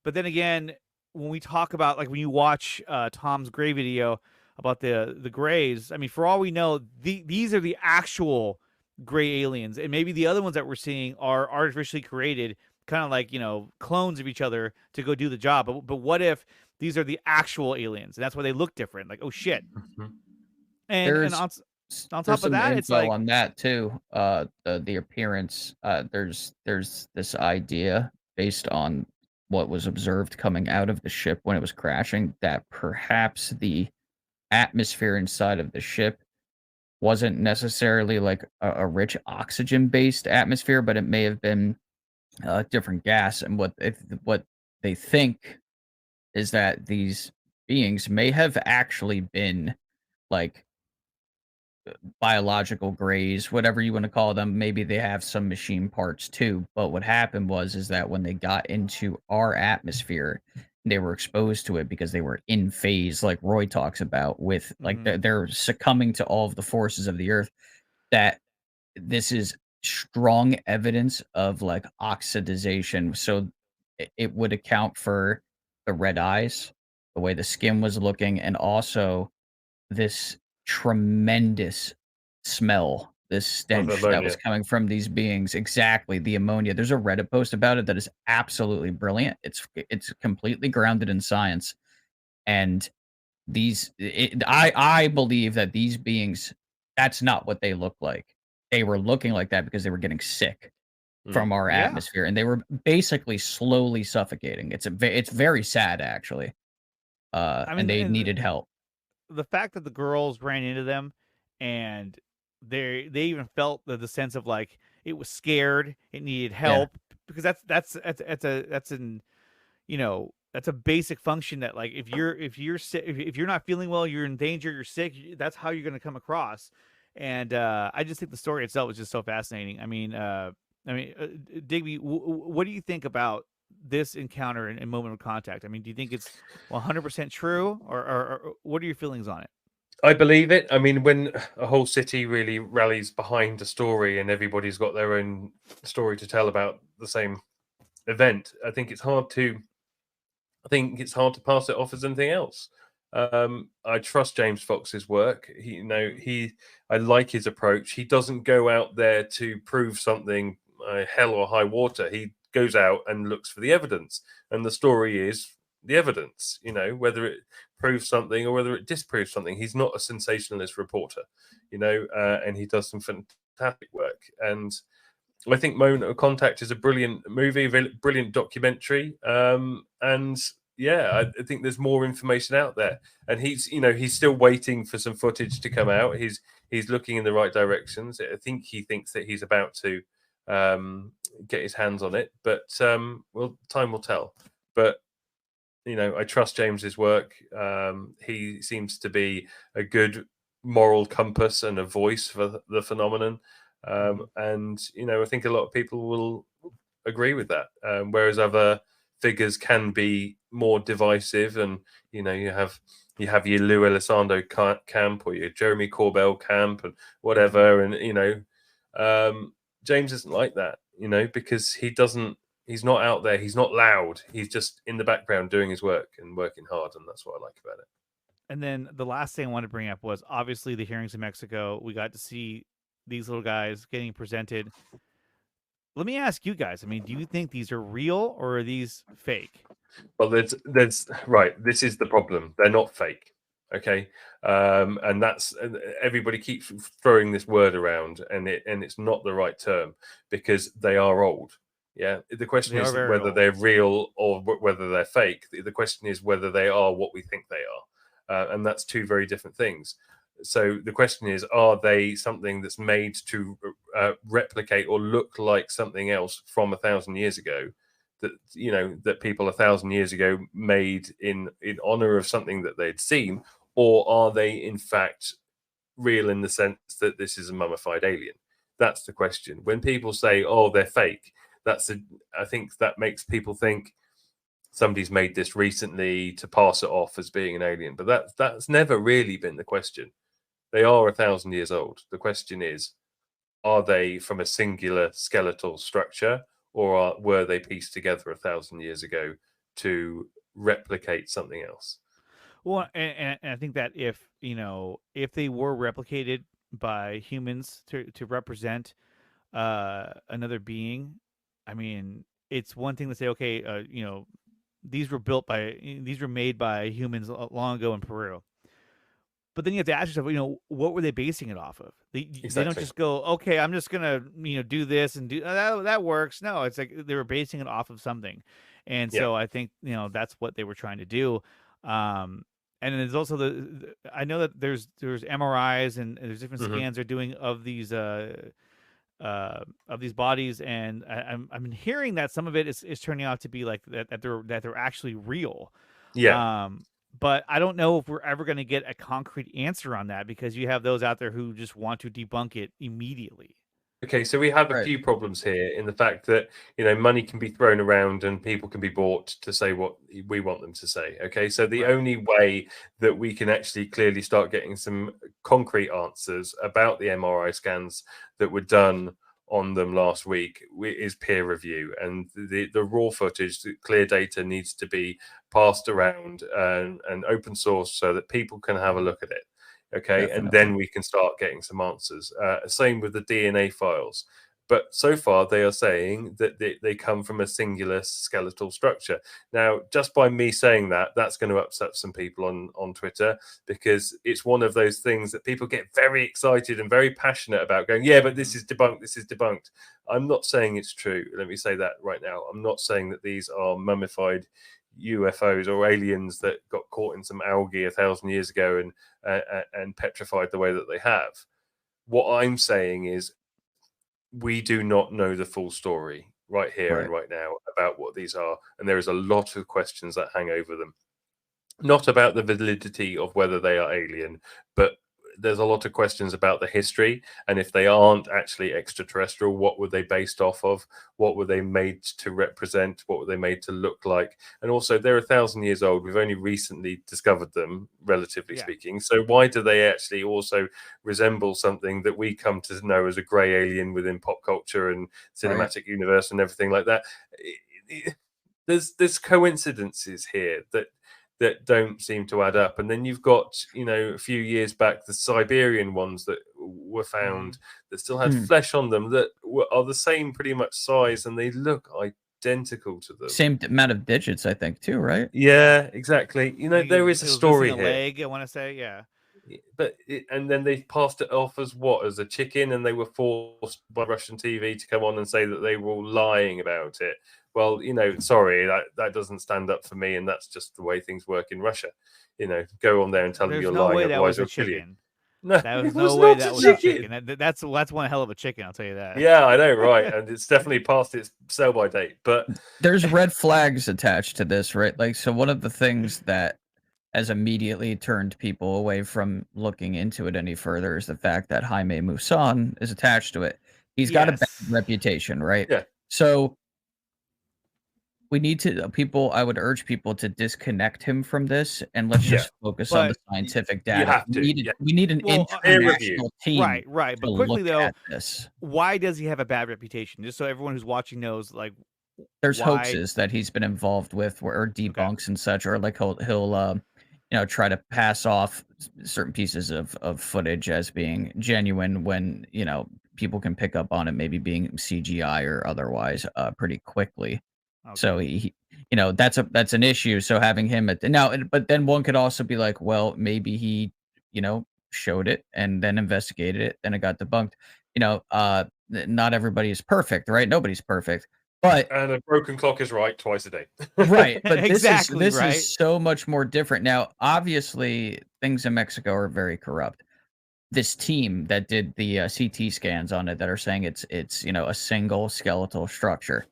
But then again, when we talk about, like, when you watch Tom's Gray video about the Greys, I mean, for all we know, these are the actual gray aliens, and maybe the other ones that we're seeing are artificially created kind of like, clones of each other to go do the job. But what if these are the actual aliens, and that's why they look different? Like, oh shit. Mm-hmm. And on top of that, it's like on that too. The appearance. There's this idea based on what was observed coming out of the ship when it was crashing, that perhaps the atmosphere inside of the ship wasn't necessarily like a rich oxygen based atmosphere, but it may have been a different gas. And what they think is that these beings may have actually been like biological grays, whatever you want to call them. Maybe they have some machine parts too. But what happened is that when they got into our atmosphere, they were exposed to it because they were in phase, like Roy talks about, with like they're succumbing to all of the forces of the earth. That this is strong evidence of like oxidization. So it would account for the red eyes, the way the skin was looking, and also this tremendous smell, this stench that was coming from these beings. Exactly, the ammonia. There's a Reddit post about it that is absolutely brilliant. It's completely grounded in science, and I believe that these beings, that's not what they look like. They were looking like that because they were getting sick from our atmosphere, and they were basically slowly suffocating. It's very sad, actually. And they needed help. The fact that the girls ran into them, and they even felt the sense of like it was scared, it needed help, because that's a basic function that, like, if you're sick, if you're not feeling well, you're in danger, you're sick, that's how you're going to come across. And I just think the story itself is just so fascinating. I mean, Digby, what do you think about this encounter and moment of contact? I mean, do you think it's 100% true, or what are your feelings on it? I believe it. I mean, when a whole city really rallies behind a story and everybody's got their own story to tell about the same event, I think it's hard to pass it off as anything else. I trust James Fox's work. I like his approach. He doesn't go out there to prove something, hell or high water. He goes out and looks for the evidence, and the story is the evidence. Whether it proves something or whether it disproves something. He's not a sensationalist reporter, and he does some fantastic work. And I think Moment of Contact is a brilliant movie, a brilliant documentary. And yeah, I think there's more information out there, and he's still waiting for some footage to come out. He's looking in the right directions. I think he thinks that he's about to get his hands on it, but well, time will tell. But I trust James's work. He seems to be a good moral compass and a voice for the phenomenon. And I think a lot of people will agree with that. Whereas other figures can be more divisive, and you have your Lou Elizondo camp or your Jeremy Corbell camp and whatever, and James isn't like that, because he's not out there, he's not loud, he's just in the background doing his work and working hard, and that's what I like about it. And then the last thing I wanted to bring up was obviously the hearings in Mexico. We got to see these little guys getting presented. Let me ask you guys, I mean, do you think these are real or are these fake? Well, there's right. This is the problem. They're not fake. Okay. And that's, everybody keeps throwing this word around, and it's not the right term, because they are old. Yeah. The question is whether they're real or whether they're fake. The question is whether they are what we think they are. And that's two very different things. So the question is, are they something that's made to replicate or look like something else from 1,000 years ago, that that people 1,000 years ago made in honor of something that they'd seen, or are they in fact real in the sense that this is a mummified alien? That's the question. When people say, oh, they're fake, I think that makes people think somebody's made this recently to pass it off as being an alien, but that's never really been the question. They are 1,000 years old. The question is, are they from a singular skeletal structure, or were they pieced together 1,000 years ago to replicate something else? Well, and I think that if they were replicated by humans to represent another being, I mean, it's one thing to say, okay, these were made by humans long ago in Peru. But then you have to ask yourself, what were they basing it off of? They don't just go, okay, I'm just gonna, do this and do that works. No, it's like they were basing it off of something, and so I think that's what they were trying to do. And then there's also I know that there's MRIs and there's different scans they're doing of these bodies, and I'm hearing that some of it is turning out to be like that they're actually real. Yeah. But I don't know if we're ever going to get a concrete answer on that, because you have those out there who just want to debunk it immediately. Okay, so we have a few problems here in the fact that, money can be thrown around and people can be bought to say what we want them to say. Okay, so the only way that we can actually clearly start getting some concrete answers about the MRI scans that were done on them last week is peer review, and the raw footage, the clear data, needs to be passed around and open source so that people can have a look at it. Okay, definitely. And then we can start getting some answers. Same with the DNA files. But so far, they are saying that they come from a singular skeletal structure. Now, just by me saying that, that's going to upset some people on Twitter, because it's one of those things that people get very excited and very passionate about, going, yeah, but this is debunked, this is debunked. I'm not saying it's true. Let me say that right now. I'm not saying that these are mummified UFOs or aliens that got caught in some algae 1,000 years ago and petrified the way that they have. What I'm saying is, we do not know the full story right here and right now about what these are, and there is a lot of questions that hang over them. Not about the validity of whether they are alien, but there's a lot of questions about the history, and if they aren't actually extraterrestrial, what were they based off of? What were they made to represent? What were they made to look like? And also, they're 1,000 years old. We've only recently discovered them, relatively speaking. So why do they actually also resemble something that we come to know as a grey alien within pop culture and cinematic universe and everything like that? There's coincidences here that don't seem to add up. And then you've got, a few years back, the Siberian ones that were found that still had flesh on them that are the same pretty much size, and they look identical to them. Same amount of digits, I think, too, right? Yeah, exactly. There is a story here. Leg, I want to say, But and then they passed it off as a chicken, and they were forced by Russian TV to come on and say that they were all lying about it. Well, sorry, that doesn't stand up for me, and that's just the way things work in Russia. Go on there and tell them you're lying, otherwise they'll kill you. No, there was no way that was a chicken. That's one hell of a chicken, I'll tell you that. Yeah, I know, right? And it's definitely past its sell-by date. But there's red flags attached to this, right? Like, so one of the things that has immediately turned people away from looking into it any further is the fact that Jaime Maussan is attached to it. He's got a bad reputation, right? Yeah. So we need to I would urge people to disconnect him from this, and let's just focus on the scientific data. We need an international team. Right. But quickly though, why does he have a bad reputation? Just so everyone who's watching knows, like, there's hoaxes that he's been involved with, or debunks and such, or like he'll try to pass off certain pieces of footage as being genuine when people can pick up on it maybe being CGI or otherwise pretty quickly. Okay. So he that's an issue. So having him but then one could also be like, well, maybe he showed it and then investigated it, then it got debunked. Not everybody is perfect, right? Nobody's perfect. And a broken clock is right twice a day. Right. But this is so much more different. Now, obviously, things in Mexico are very corrupt. This team that did the CT scans on it that are saying it's a single skeletal structure.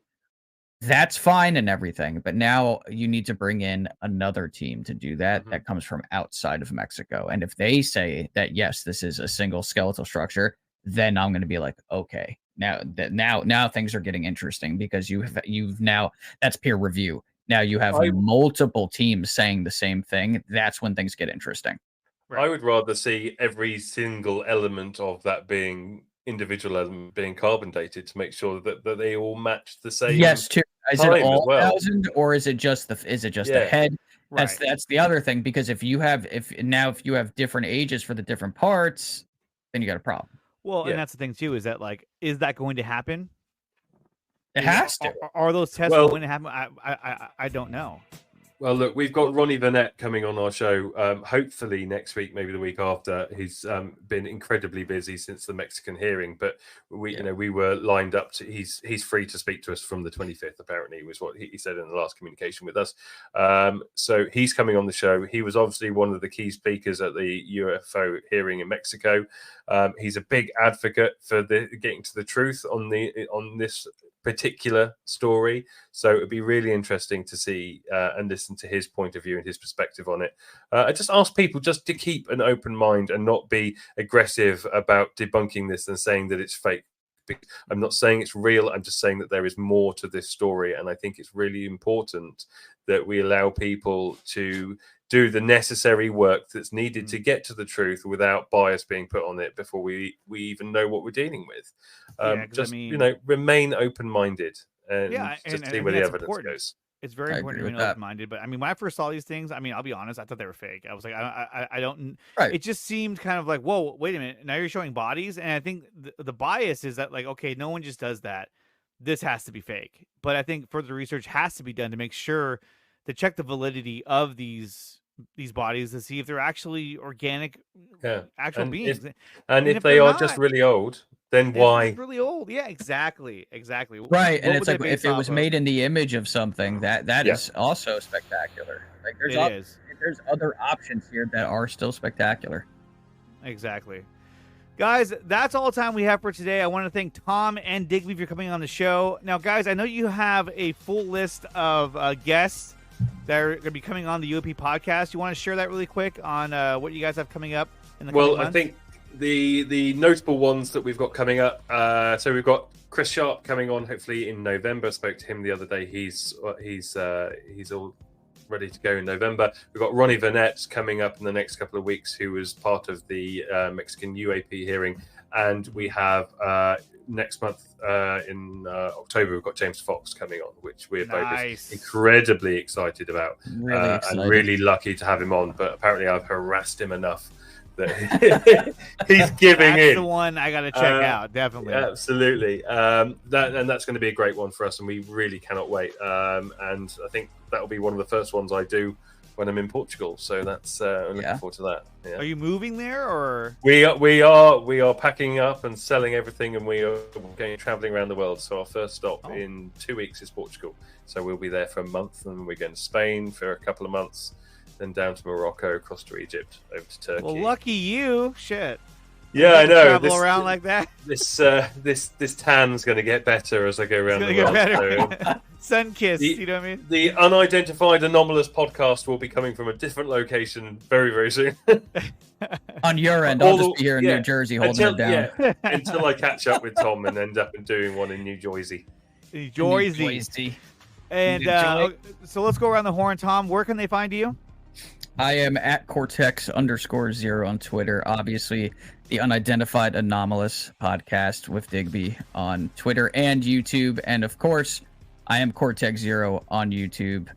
That's fine and everything. But now you need to bring in another team to do that. That comes from outside of Mexico. And if they say that, yes, this is a single skeletal structure, then I'm going to be like, okay. Now things are getting interesting, because you've now, that's peer review. Now you have multiple teams saying the same thing. That's when things get interesting. Right. I would rather see every single element of that individual element being carbon dated to make sure that they all match the same. Yes, too. Is it all 1,000, or is it just the head? Right. That's the other thing, because if you have different ages for the different parts, then you got a problem. Well, and that's the thing too, is that, like, is that going to happen? It has to. Are those tests going to happen? I don't know. Well, look, we've got Ronnie Vanette coming on our show. Hopefully next week, maybe the week after. He's been incredibly busy since the Mexican hearing, but we were lined up to. He's free to speak to us from the 25th. Apparently, was what he said in the last communication with us. So he's coming on the show. He was obviously one of the key speakers at the UFO hearing in Mexico. He's a big advocate for getting to the truth on this particular story, so it'd be really interesting to see and listen to his point of view and his perspective on it. I just ask people just to keep an open mind and not be aggressive about debunking this and saying that it's fake. I'm not saying it's real, I'm just saying that there is more to this story, and I think it's really important that we allow people to do the necessary work that's needed to get to the truth without bias being put on it before we even know what we're dealing with. Remain open-minded and just see where the evidence goes. It's very important to be open-minded. But I mean, when I first saw these things, I mean, I'll be honest, I thought they were fake. I was like, I don't. Right. It just seemed kind of like, whoa, wait a minute. Now you're showing bodies, and I think the bias is that like, okay, no one just does that. This has to be fake. But I think further research has to be done to make sure to check the validity of these bodies to see if they're actually organic, actual beings. If they are just really old, then why? Really old, yeah, exactly. Right, and it's like if it was made in the image of something, that is also spectacular. Like there's other options here that are still spectacular. Exactly. Guys, that's all the time we have for today. I want to thank Tom and Digby for coming on the show. Now, guys, I know you have a full list of guests that are going to be coming on the UAP podcast. You want to share that really quick on what you guys have coming up in the coming months? I think the notable ones that we've got coming up. So we've got Chris Sharp coming on hopefully in November. I spoke to him the other day. He's all ready to go in November. We've got Ronnie Vanette coming up in the next couple of weeks, who was part of the Mexican UAP hearing, and we have next month in October we've got James Fox coming on, which we're both incredibly excited about. And really lucky to have him on, but apparently I've harassed him enough that he's giving in. That's the one I got to check out, definitely. Absolutely. That's going to be a great one for us, and we really cannot wait. And I think that'll be one of the first ones I do when I'm in Portugal. So that's I'm looking forward to that. Yeah. Are you moving there, or we are packing up and selling everything, and we are traveling around the world. So our first stop in 2 weeks is Portugal. So we'll be there for a month, and we're going to Spain for a couple of months, then down to Morocco, across to Egypt, over to Turkey. Well, lucky you! Shit. Yeah, I know. Travel around like that. This tan's going to get better as I go around the world. Better. Sun kiss, you know what I mean? The Unidentified Anomalous podcast will be coming from a different location very, very soon. On your end, I'll just be here in New Jersey holding it down. Yeah, until I catch up with Tom and end up doing one in New Jersey. New Jersey. And so let's go around the horn. Tom, where can they find you? I am at Cortex_0 on Twitter. Obviously, the Unidentified Anomalous podcast with Digby on Twitter and YouTube. And of course, I am Cortex0 on YouTube.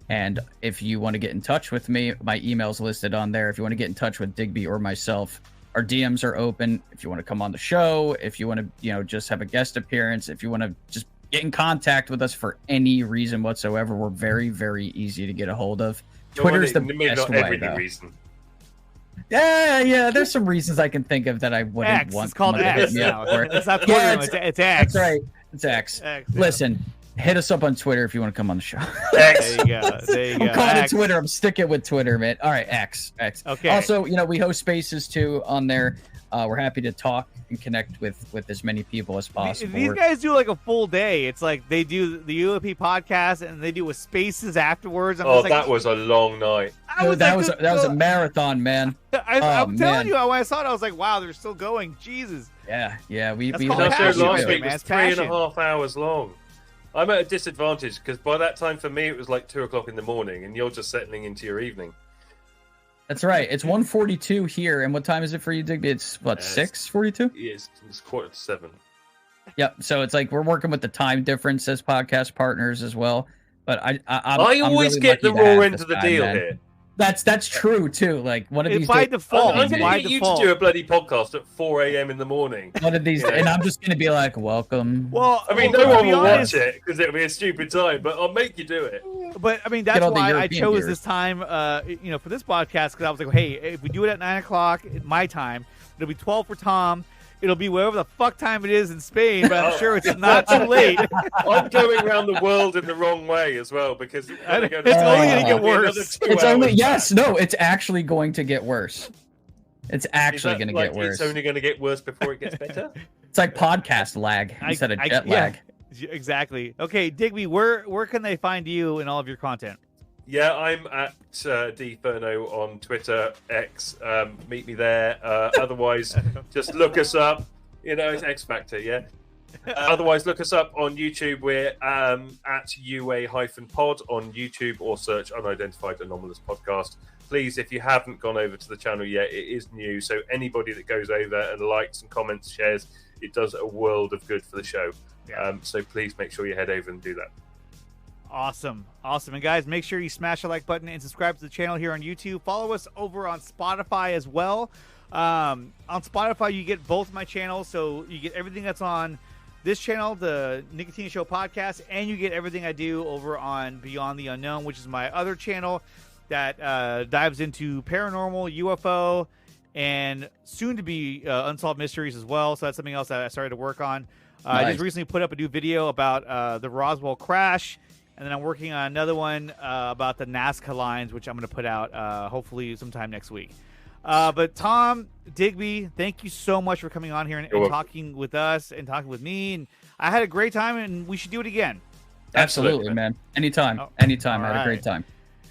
And if you want to get in touch with me, my email's listed on there. If you want to get in touch with Digby or myself, our DMs are open. If you want to come on the show, if you want to, just have a guest appearance, if you want to just get in contact with us for any reason whatsoever, we're very, very easy to get a hold of. Twitter's the best way, though. Reason. Yeah. There's some reasons I can think of that I wouldn't want. It's called X now. It's not Twitter. It's X. That's right. It's X. Listen, hit us up on Twitter if you want to come on the show. X. There you go. I'm calling it Twitter. I'm sticking with Twitter, man. All right, X. Okay. Also, we host spaces too on there. We're happy to talk and connect with as many people as possible. These guys do like a full day. It's like they do the UAP podcast and they do with spaces afterwards. That was a long night. That was a marathon, man. I'm telling you, when I saw it, I was like, wow, they're still going. Jesus. Yeah. We last week was 3.5 hours long. I'm at a disadvantage because by that time for me it was like 2 o'clock in the morning, and you're just settling into your evening. That's right. It's 1:42 here, and what time is it for you, Digby? It's what, 6:42? Yes, it's 6:45. Yep. So it's like we're working with the time difference as podcast partners as well. But I always really get the raw end of the deal man. here. That's true too. Like one of these by days, default. I'm going to get you to do a bloody podcast at 4 a.m. in the morning. One of these, and I'm just going to be like, "Welcome." Well, I mean, no one will watch it because it'll be a stupid time, but I'll make you do it. But I mean, that's why I chose this time, for this podcast, because I was like, hey, if we do it at 9:00 at my time, it'll be 12 for Tom. It'll be whatever the fuck time it is in Spain, but I'm sure it's not too late. I'm going around the world in the wrong way as well because it's only going to get worse. It's actually going to get worse. It's actually going to get worse. It's only going to get worse before it gets better. It's like podcast lag instead of jet lag. Exactly. Okay, Digby, where can they find you and all of your content? Yeah, I'm at D Furneaux on Twitter, X. Meet me there. Otherwise, just look us up. It's X Factor, yeah. Otherwise, look us up on YouTube. We're at UA-pod on YouTube, or search Unidentified Anomalous Podcast. Please, if you haven't gone over to the channel yet, it is new. So anybody that goes over and likes and comments, shares, it does a world of good for the show. Yeah. So please make sure you head over and do that. Awesome. And guys, make sure you smash the like button and subscribe to the channel here on YouTube. Follow us over on Spotify as well. On Spotify, you get both my channels, so you get everything that's on this channel, the Nicotine Show podcast, and you get everything I do over on Beyond the Unknown, which is my other channel that dives into paranormal, UFO, and soon to be unsolved mysteries as well. So that's something else that I started to work on. Nice. I just recently put up a new video about the Roswell crash. And then I'm working on another one about the Nazca lines, which I'm going to put out hopefully sometime next week. But Tom, Digby, thank you so much for coming on here and talking with us and talking with me. And I had a great time, and we should do it again. Absolutely, man. Anytime. Anytime. I had a great time.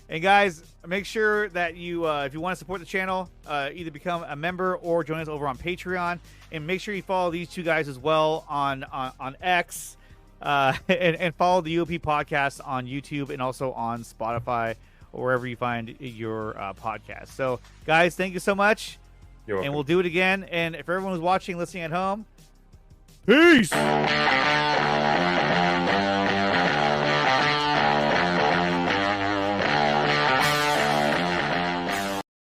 And guys, make sure that you, if you want to support the channel, either become a member or join us over on Patreon. And make sure you follow these two guys as well on X. And follow the UAP podcast on YouTube and also on Spotify or wherever you find your podcast. So, guys, thank you so much. You're welcome. And we'll do it again. And if everyone who's watching, listening at home, peace.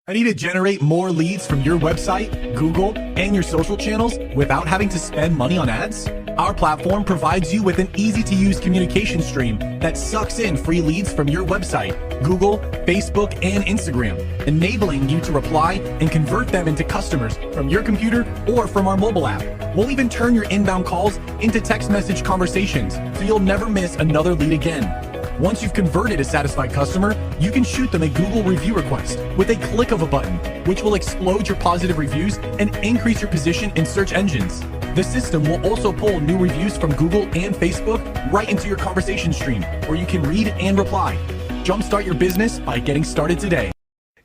I need to generate more leads from your website, Google, and your social channels without having to spend money on ads? Our platform provides you with an easy-to-use communication stream that sucks in free leads from your website, Google, Facebook, and Instagram, enabling you to reply and convert them into customers from your computer or from our mobile app. We'll even turn your inbound calls into text message conversations, so you'll never miss another lead again. Once you've converted a satisfied customer, you can shoot them a Google review request with a click of a button, which will explode your positive reviews and increase your position in search engines. The system will also pull new reviews from Google and Facebook right into your conversation stream, where you can read and reply. Jumpstart your business by getting started today.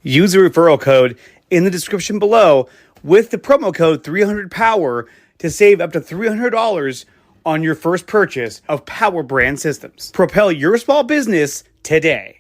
Use the referral code in the description below with the promo code 300POWER to save up to $300 on your first purchase of PowerBrandSystems. Propel your small business today.